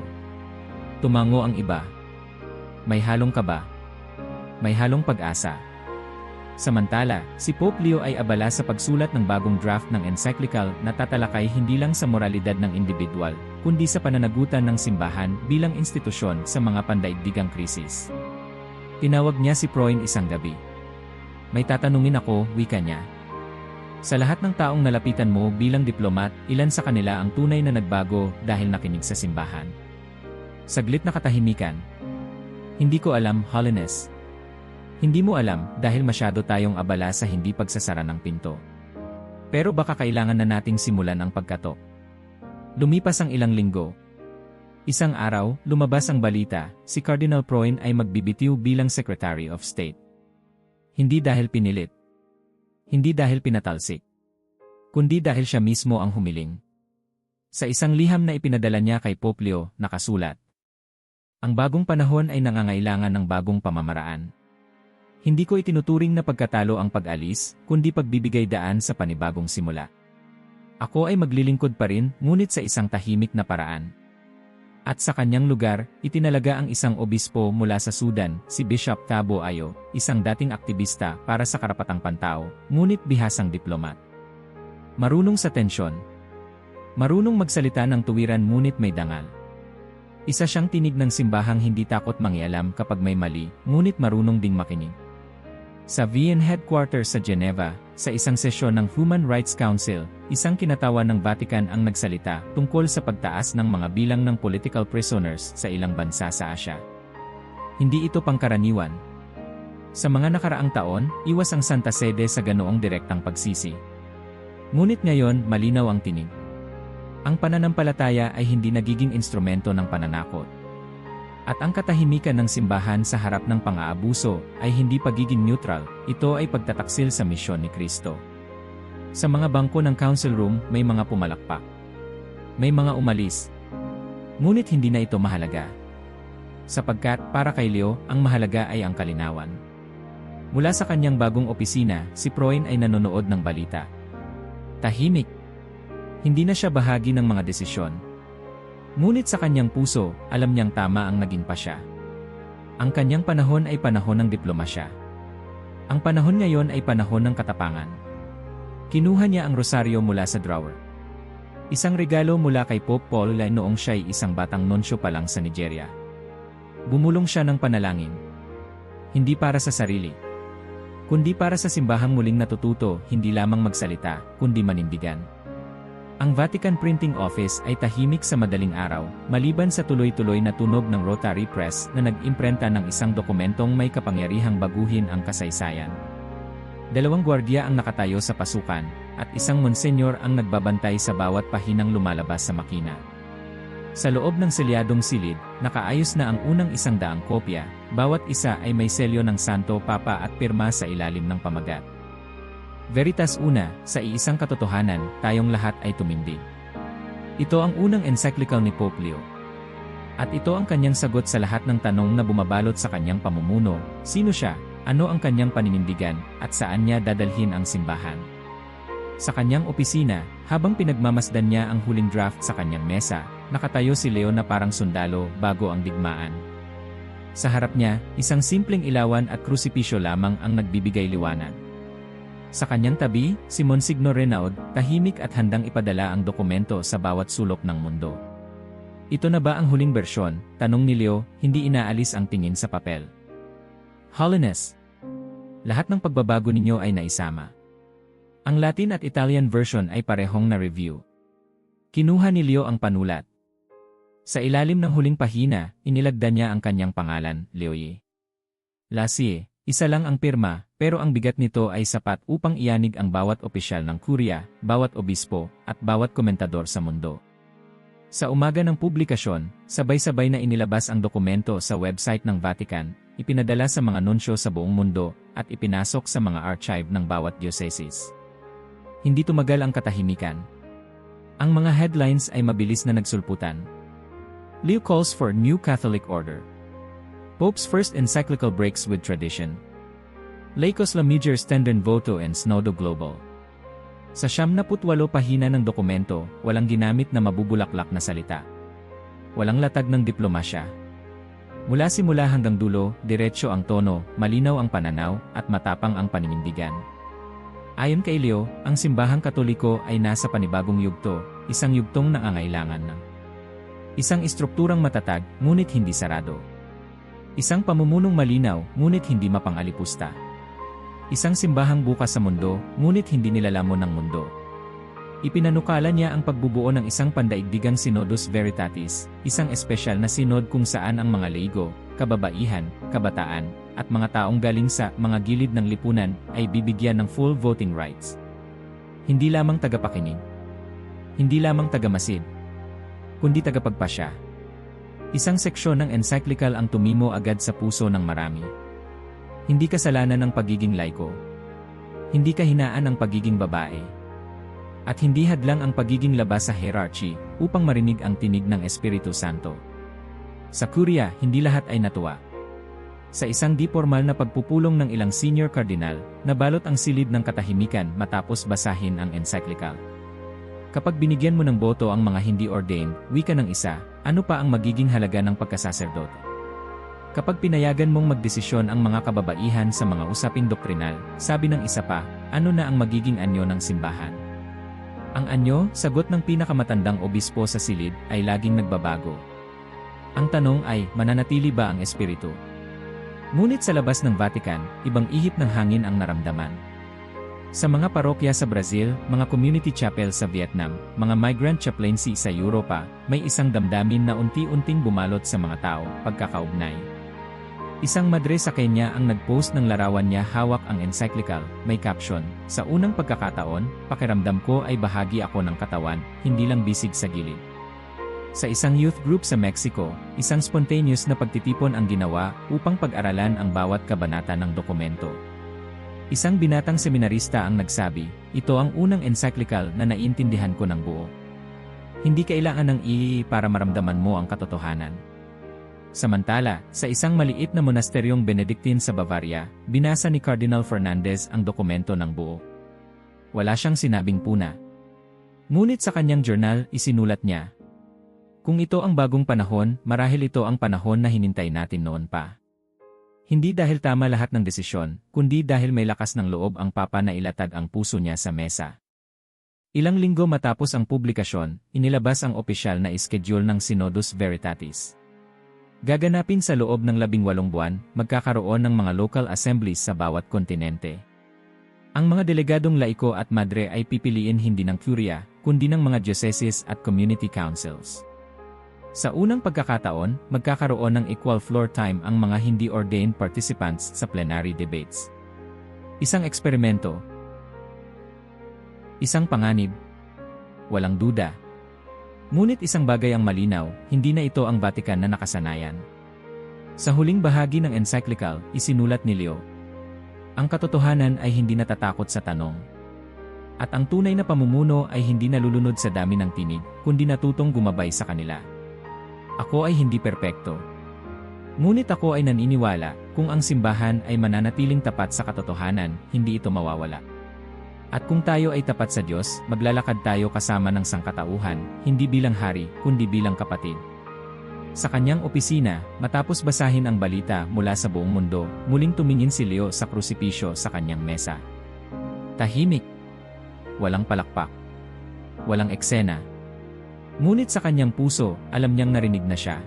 Tumango ang iba. May halong kaba. May halong pag-asa. Samantala, si Pope Leo ay abala sa pagsulat ng bagong draft ng encyclical na tatalakay hindi lang sa moralidad ng individual, kundi sa pananagutan ng simbahan bilang institusyon sa mga pandaigdigang krisis. Tinawag niya si Proin isang gabi. May tatanungin ako, wika niya. Sa lahat ng taong nalapitan mo bilang diplomat, ilan sa kanila ang tunay na nagbago dahil nakinig sa simbahan? Saglit na katahimikan. Hindi ko alam, Holiness. Hindi mo alam dahil masyado tayong abala sa hindi pagsasara ng pinto. Pero baka kailangan na nating simulan ang pagkatok. Lumipas ang ilang linggo. Isang araw, lumabas ang balita, si Cardinal Proin ay magbibitiw bilang Secretary of State. Hindi dahil pinilit. Hindi dahil pinatalsik. Kundi dahil siya mismo ang humiling. Sa isang liham na ipinadala niya kay Pope Leo, nakasulat. Ang bagong panahon ay nangangailangan ng bagong pamamaraan. Hindi ko itinuturing na pagkatalo ang pag-alis, kundi pagbibigay daan sa panibagong simula. Ako ay maglilingkod pa rin, ngunit sa isang tahimik na paraan. At sa kanyang lugar, itinalaga ang isang obispo mula sa Sudan, si Bishop Thabo Ayo, isang dating aktivista para sa karapatang pantao, ngunit bihasang diplomat. Marunong sa tensyon. Marunong magsalita ng tuwiran ngunit may dangal. Isa siyang tinig ng simbahang hindi takot mangialam kapag may mali, ngunit marunong ding makinig. Sa VN headquarters sa Geneva, sa isang sesyon ng Human Rights Council, isang kinatawan ng Vatican ang nagsalita tungkol sa pagtaas ng mga bilang ng political prisoners sa ilang bansa sa Asia. Hindi ito pangkaraniwan. Sa mga nakaraang taon, iwas ang Santa Sede sa ganoong direktang pagsisi. Ngunit ngayon, malinaw ang tinig. Ang pananampalataya ay hindi nagiging instrumento ng pananakot. At ang katahimikan ng simbahan sa harap ng pang-aabuso ay hindi pagiging neutral, ito ay pagtataksil sa misyon ni Kristo. Sa mga bangko ng council room, may mga pumalakpak. May mga umalis. Ngunit hindi na ito mahalaga. Sapagkat, para kay Leo, ang mahalaga ay ang kalinawan. Mula sa kanyang bagong opisina, si Proin ay nanonood ng balita. Tahimik. Hindi na siya bahagi ng mga desisyon. Ngunit sa kanyang puso, alam niyang tama ang naging pasya. Ang kanyang panahon ay panahon ng diplomasya. Ang panahon ngayon ay panahon ng katapangan. Kinuha niya ang rosaryo mula sa drawer. Isang regalo mula kay Pope Paul noong siya ay isang batang nonsyo pa lang sa Nigeria. Bumulong siya ng panalangin. Hindi para sa sarili. Kundi para sa simbahang muling natututo, hindi lamang magsalita, kundi manindigan. Ang Vatican Printing Office ay tahimik sa madaling araw, maliban sa tuloy-tuloy na tunog ng Rotary Press na nag-imprenta ng isang dokumentong may kapangyarihang baguhin ang kasaysayan. 2 gwardiya ang nakatayo sa pasukan, at isang monsenyor ang nagbabantay sa bawat pahinang lumalabas sa makina. Sa loob ng selyadong silid, nakaayos na ang unang 100 kopya, bawat isa ay may selyo ng Santo Papa at pirma sa ilalim ng pamagat. Veritas Una, sa iisang katotohanan, tayong lahat ay tumindig. Ito ang unang encyclical ni Pope Leo. At ito ang kanyang sagot sa lahat ng tanong na bumabalot sa kanyang pamumuno, sino siya, ano ang kanyang paninindigan, at saan niya dadalhin ang simbahan. Sa kanyang opisina, habang pinagmamasdan niya ang huling draft sa kanyang mesa, nakatayo si Leo na parang sundalo bago ang digmaan. Sa harap niya, isang simpleng ilawan at krusipisyo lamang ang nagbibigay liwanag. Sa kanyang tabi, si Monsignor Renaud, tahimik at handang ipadala ang dokumento sa bawat sulok ng mundo. Ito na ba ang huling bersyon? Tanong ni Leo, hindi inaalis ang tingin sa papel. Holiness, lahat ng pagbabago ninyo ay naisama. Ang Latin at Italian version ay parehong na-review. Kinuha ni Leo ang panulat. Sa ilalim ng huling pahina, inilagda niya ang kanyang pangalan, Leoye Lasie. Isa lang ang pirma, pero ang bigat nito ay sapat upang ianig ang bawat opisyal ng kurya, bawat obispo, at bawat komentador sa mundo. Sa umaga ng publikasyon, sabay-sabay na inilabas ang dokumento sa website ng Vatican, ipinadala sa mga nunsyo sa buong mundo, at ipinasok sa mga archive ng bawat diocese. Hindi tumagal ang katahimikan. Ang mga headlines ay mabilis na nagsulputan. Leo calls for new Catholic order. Pope's first encyclical breaks with tradition. Laicos la Major Stenden Voto and Snodo Global. Sa 78 pahina ng dokumento, walang ginamit na mabubulaklak na salita. Walang latag ng diplomasya. Mula simula hanggang dulo, diretsyo ang tono, malinaw ang pananaw, at matapang ang paninindigan. Ayon kay Leo, ang simbahang Katoliko ay nasa panibagong yugto, isang yugtong nangangailangan ng isang istrukturang matatag, ngunit hindi sarado. Isang pamumunong malinaw, ngunit hindi mapangalipusta. Isang simbahang bukas sa mundo, ngunit hindi nilalamon ng mundo. Ipinanukala niya ang pagbubuo ng isang pandaigdigang Synodus Veritatis, isang espesyal na sinod kung saan ang mga laigo, kababaihan, kabataan, at mga taong galing sa mga gilid ng lipunan ay bibigyan ng full voting rights. Hindi lamang tagapakinig. Hindi lamang tagamasid. Kundi tagapagpasya. Isang seksyon ng encyclical ang tumimo agad sa puso ng marami. Hindi kasalanan ng pagiging laiko. Hindi kahinaan ang pagiging babae. At hindi hadlang ang pagiging labas sa hierarchy upang marinig ang tinig ng Espiritu Santo. Sa kurya, hindi lahat ay natuwa. Sa isang di formal na pagpupulong ng ilang senior cardinal, nabalot ang silid ng katahimikan matapos basahin ang encyclical. Kapag binigyan mo ng boto ang mga hindi ordained, wika ng isa, ano pa ang magiging halaga ng pagkasaserdote? Kapag pinayagan mong magdesisyon ang mga kababaihan sa mga usaping doktrinal, sabi ng isa pa, ano na ang magiging anyo ng simbahan? Ang anyo, sagot ng pinakamatandang obispo sa silid, ay laging nagbabago. Ang tanong ay, mananatili ba ang espiritu? Ngunit sa labas ng Vatican, ibang ihip ng hangin ang naramdaman. Sa mga parokya sa Brazil, mga community chapel sa Vietnam, mga migrant chaplaincy sa Europa, may isang damdamin na unti-unting bumalot sa mga tao, pagkakaugnay. Isang madre sa Kenya ang nag-post ng larawan niya hawak ang encyclical, may caption, sa unang pagkakataon, pakiramdam ko ay bahagi ako ng katawan, hindi lang bisig sa gilid. Sa isang youth group sa Mexico, isang spontaneous na pagtitipon ang ginawa upang pag-aralan ang bawat kabanata ng dokumento. Isang binatang seminarista ang nagsabi, ito ang unang encyclical na naiintindihan ko ng buo. Hindi kailangan ng para maramdaman mo ang katotohanan. Samantala, sa isang maliit na monasteryong Benedictine sa Bavaria, binasa ni Cardinal Fernandez ang dokumento ng buo. Wala siyang sinabing puna. Ngunit sa kanyang journal, isinulat niya, kung ito ang bagong panahon, marahil ito ang panahon na hinintay natin noon pa. Hindi dahil tama lahat ng desisyon, kundi dahil may lakas ng loob ang Papa na ilatag ang puso niya sa mesa. Ilang linggo matapos ang publikasyon, inilabas ang opisyal na iskediul ng Synodus Veritatis. Gaganapin sa loob ng 18 buwan, magkakaroon ng mga local assemblies sa bawat kontinente. Ang mga delegadong laiko at madre ay pipiliin hindi ng kurya, kundi ng mga dioceses at community councils. Sa unang pagkakataon, magkakaroon ng equal floor time ang mga hindi ordained participants sa plenary debates. Isang eksperimento. Isang panganib. Walang duda. Ngunit isang bagay ang malinaw, hindi na ito ang Vatican na nakasanayan. Sa huling bahagi ng encyclical, isinulat ni Leo, ang katotohanan ay hindi natatakot sa tanong. At ang tunay na pamumuno ay hindi nalulunod sa dami ng tinig, kundi natutong gumabay sa kanila. Ako ay hindi perpekto. Ngunit ako ay naniniwala, kung ang simbahan ay mananatiling tapat sa katotohanan, hindi ito mawawala. At kung tayo ay tapat sa Diyos, maglalakad tayo kasama ng sangkatauhan, hindi bilang hari, kundi bilang kapatid. Sa kanyang opisina, matapos basahin ang balita mula sa buong mundo, muling tumingin si Leo sa krusipisyo sa kanyang mesa. Tahimik. Walang palakpak. Walang eksena. Ngunit sa kanyang puso, alam niyang narinig na siya.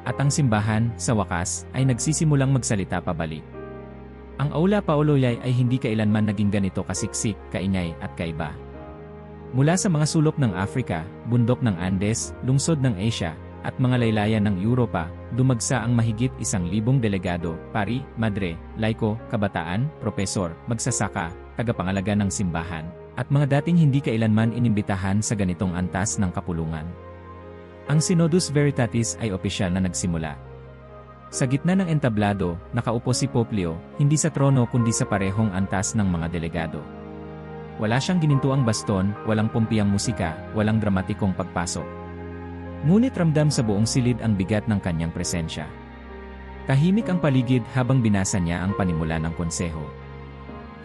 At ang simbahan, sa wakas, ay nagsisimulang magsalita pabalik. Ang Aula Pauloyay ay hindi kailanman naging ganito kasiksik, kaingay at kaiba. Mula sa mga sulok ng Africa, bundok ng Andes, lungsod ng Asia, at mga laylayan ng Europa, dumagsa ang mahigit 1,000 delegado, pari, madre, laiko, kabataan, propesor, magsasaka, tagapangalaga ng simbahan, at mga dating hindi kailanman inimbitahan sa ganitong antas ng kapulungan. Ang Synodus Veritatis ay opisyal na nagsimula. Sa gitna ng entablado, nakaupo si Pope Leo, hindi sa trono kundi sa parehong antas ng mga delegado. Wala siyang ginintuang baston, walang pumpiyang musika, walang dramatikong pagpasok. Ngunit ramdam sa buong silid ang bigat ng kanyang presensya. Tahimik ang paligid habang binasa niya ang panimula ng konseho.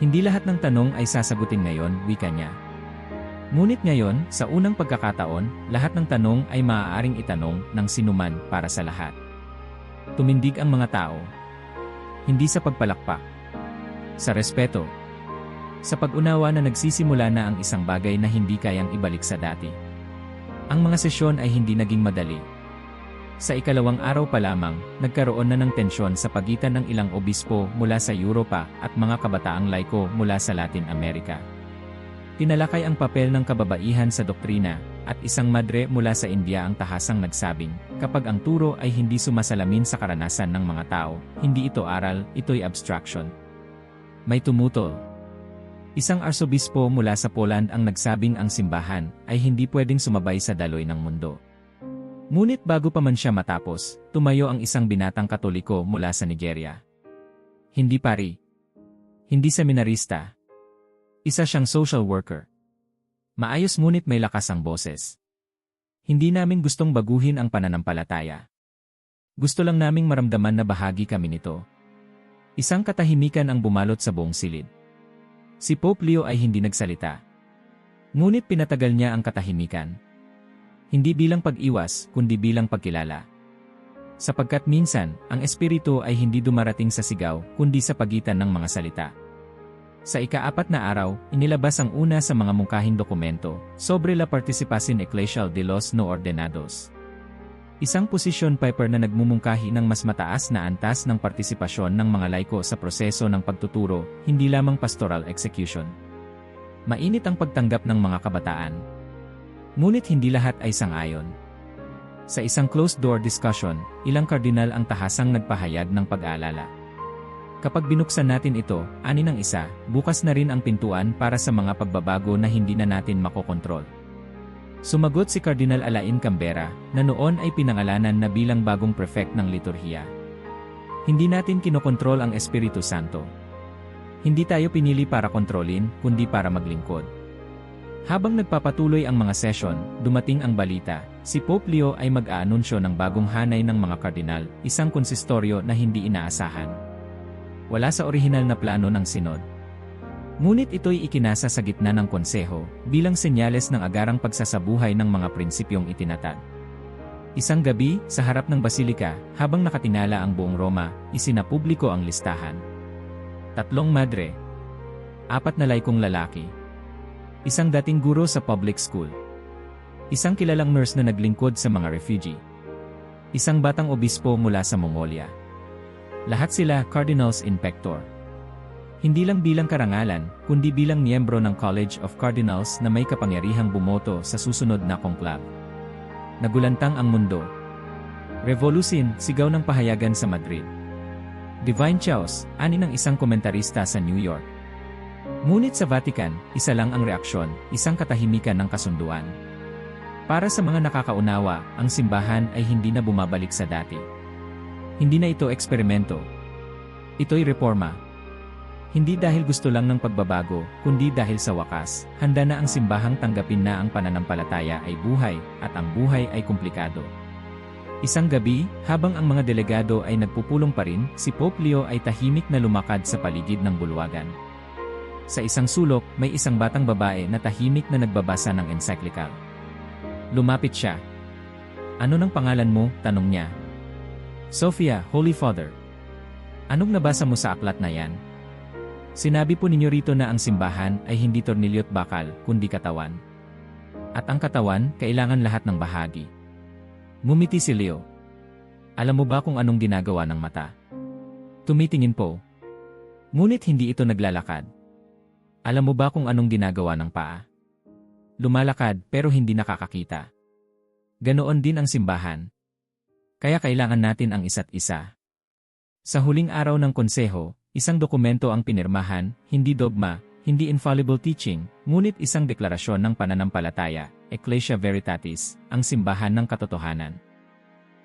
Hindi lahat ng tanong ay sasagutin ngayon, wika niya. Ngunit ngayon, sa unang pagkakataon, lahat ng tanong ay maaaring itanong ng sinuman para sa lahat. Tumindig ang mga tao. Hindi sa pagpalakpak. Sa respeto. Sa pag-unawa na nagsisimula na ang isang bagay na hindi kayang ibalik sa dati. Ang mga sesyon ay hindi naging madali. Sa ikalawang araw pa lamang, nagkaroon na ng tensyon sa pagitan ng ilang obispo mula sa Europa at mga kabataang laiko mula sa Latin America. Tinalakay ang papel ng kababaihan sa doktrina, at isang madre mula sa India ang tahasang nagsabing, kapag ang turo ay hindi sumasalamin sa karanasan ng mga tao, hindi ito aral, ito'y abstraction. May tumutol. Isang arsobispo mula sa Poland ang nagsabing ang simbahan ay hindi pwedeng sumabay sa daloy ng mundo. Ngunit bago pa man siya matapos, tumayo ang isang binatang Katoliko mula sa Nigeria. Hindi pari. Hindi seminarista. Isa siyang social worker. Maayos ngunit may lakas ang boses. Hindi namin gustong baguhin ang pananampalataya. Gusto lang naming maramdaman na bahagi kami nito. Isang katahimikan ang bumalot sa buong silid. Si Pope Leo ay hindi nagsalita. Ngunit pinatagal niya ang katahimikan. Hindi bilang pag-iwas, kundi bilang pagkilala. Sapagkat minsan, ang espiritu ay hindi dumarating sa sigaw, kundi sa pagitan ng mga salita. Sa ika-4 na araw, inilabas ang una sa mga mungkahing dokumento, sobre la participación eclesial de los no ordenados. Isang position paper na nagmumungkahi ng mas mataas na antas ng partisipasyon ng mga laiko sa proseso ng pagtuturo, hindi lamang pastoral execution. Mainit ang pagtanggap ng mga kabataan. Ngunit hindi lahat ay sang-ayon. Sa isang closed-door discussion, ilang kardinal ang tahasang nagpahayag ng pag-aalala. Kapag binuksan natin ito, ani ng isa, bukas na rin ang pintuan para sa mga pagbabago na hindi na natin makokontrol. Sumagot si Cardinal Alain Cambera, na noon ay pinangalanan na bilang bagong prefect ng liturhiya. Hindi natin kinokontrol ang Espiritu Santo. Hindi tayo pinili para kontrolin, kundi para maglingkod. Habang nagpapatuloy ang mga session, dumating ang balita, si Pope Leo ay mag-aanunsyo ng bagong hanay ng mga kardinal, isang konsistoryo na hindi inaasahan. Wala sa orihinal na plano ng sinod. Ngunit ito'y ikinasa sa gitna ng konseho, bilang senyales ng agarang pagsasabuhay ng mga prinsipyong itinatag. Isang gabi, sa harap ng basilika, habang nakatinala ang buong Roma, isinapubliko ang listahan. 3 madre. 4 na laikong lalaki. Isang dating guro sa public school. Isang kilalang nurse na naglingkod sa mga refugee. Isang batang obispo mula sa Mongolia. Lahat sila cardinals in pector. Hindi lang bilang karangalan, kundi bilang miyembro ng College of Cardinals na may kapangyarihang bumoto sa susunod na conclave. Nagulantang ang mundo. Revolusin, sigaw ng pahayagan sa Madrid. Divine Chaos, ani ng isang komentarista sa New York. Ngunit sa Vatican, isa lang ang reaksyon, isang katahimikan ng kasunduan. Para sa mga nakakaunawa, ang simbahan ay hindi na bumabalik sa dati. Hindi na ito eksperimento. Ito'y reforma. Hindi dahil gusto lang ng pagbabago, kundi dahil sa wakas, handa na ang simbahang tanggapin na ang pananampalataya ay buhay, at ang buhay ay komplikado. Isang gabi, habang ang mga delegado ay nagpupulong pa rin, si Pope Leo ay tahimik na lumakad sa paligid ng bulwagan. Sa isang sulok, may isang batang babae na tahimik na nagbabasa ng encyclical. Lumapit siya. "Ano ng pangalan mo?" tanong niya. "Sophia, Holy Father." "Anong nabasa mo sa aklat na yan?" "Sinabi po ninyo rito na ang simbahan ay hindi tornilyo't bakal, kundi katawan. At ang katawan, kailangan lahat ng bahagi." Ngumiti si Leo. "Alam mo ba kung anong ginagawa ng mata?" Tumitingin po. Ngunit hindi ito naglalakad. "Alam mo ba kung anong ginagawa ng paa?" Lumalakad pero hindi nakakakita. Ganoon din ang simbahan. Kaya kailangan natin ang isa't isa. Sa huling araw ng konseho, isang dokumento ang pinirmahan, hindi dogma, hindi infallible teaching, ngunit isang deklarasyon ng pananampalataya, Ecclesia Veritatis, ang simbahan ng katotohanan.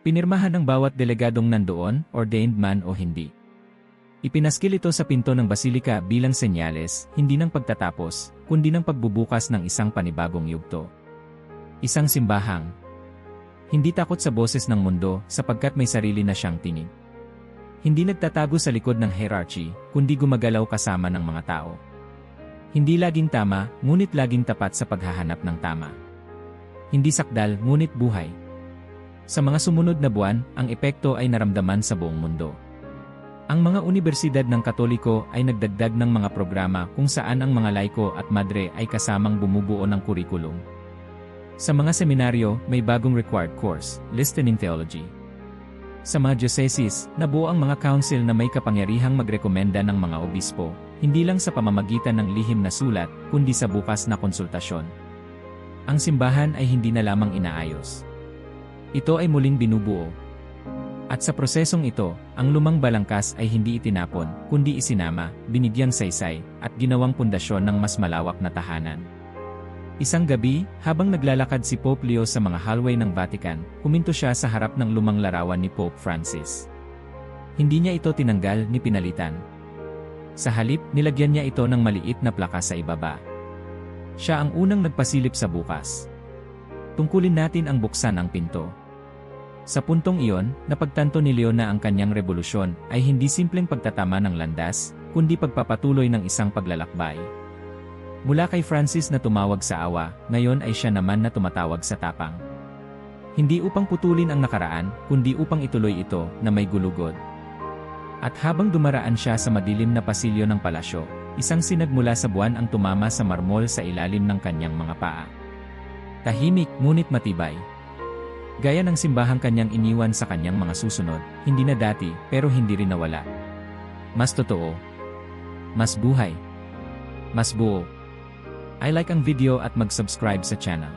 Pinirmahan ng bawat delegadong nandoon, ordained man o hindi. Ipinaskil ito sa pinto ng basilika bilang senyales, hindi ng pagtatapos, kundi ng pagbubukas ng isang panibagong yugto. Isang simbahang hindi takot sa boses ng mundo sapagkat may sarili na siyang tinig. Hindi nagtatago sa likod ng hierarchy, kundi gumagalaw kasama ng mga tao. Hindi laging tama, ngunit laging tapat sa paghahanap ng tama. Hindi sakdal, ngunit buhay. Sa mga sumunod na buwan, ang epekto ay naramdaman sa buong mundo. Ang mga universidad ng Katoliko ay nagdagdag ng mga programa kung saan ang mga laiko at madre ay kasamang bumubuo ng kurikulum. Sa mga seminaryo, may bagong required course, Listening Theology. Sa mga dioceses, nabuo ang mga council na may kapangyarihang magrekomenda ng mga obispo, hindi lang sa pamamagitan ng lihim na sulat, kundi sa bukas na konsultasyon. Ang simbahan ay hindi na lamang inaayos. Ito ay muling binubuo. At sa prosesong ito, ang lumang balangkas ay hindi itinapon, kundi isinama, binigyang saysay, at ginawang pundasyon ng mas malawak na tahanan. Isang gabi, habang naglalakad si Pope Leo sa mga hallway ng Vatican, huminto siya sa harap ng lumang larawan ni Pope Francis. Hindi niya ito tinanggal ni pinalitan. Sa halip, nilagyan niya ito ng maliit na plaka sa ibaba. Siya ang unang nagpasilip sa bukas. Tungkulin natin ang buksan ang pinto. Sa puntong iyon, napagtanto ni Leo na ang kanyang revolusyon ay hindi simpleng pagtatama ng landas, kundi pagpapatuloy ng isang paglalakbay. Mula kay Francis na tumawag sa awa, ngayon ay siya naman na tumatawag sa tapang. Hindi upang putulin ang nakaraan, kundi upang ituloy ito na may gulugod. At habang dumaraan siya sa madilim na pasilyo ng palasyo, isang sinag mula sa buwan ang tumama sa marmol sa ilalim ng kanyang mga paa. Tahimik, ngunit matibay. Gaya ng simbahang kanyang iniwan sa kanyang mga susunod, hindi na dati, pero hindi rin nawala. Mas totoo. Mas buhay. Mas buo. I like ang video at mag-subscribe sa channel.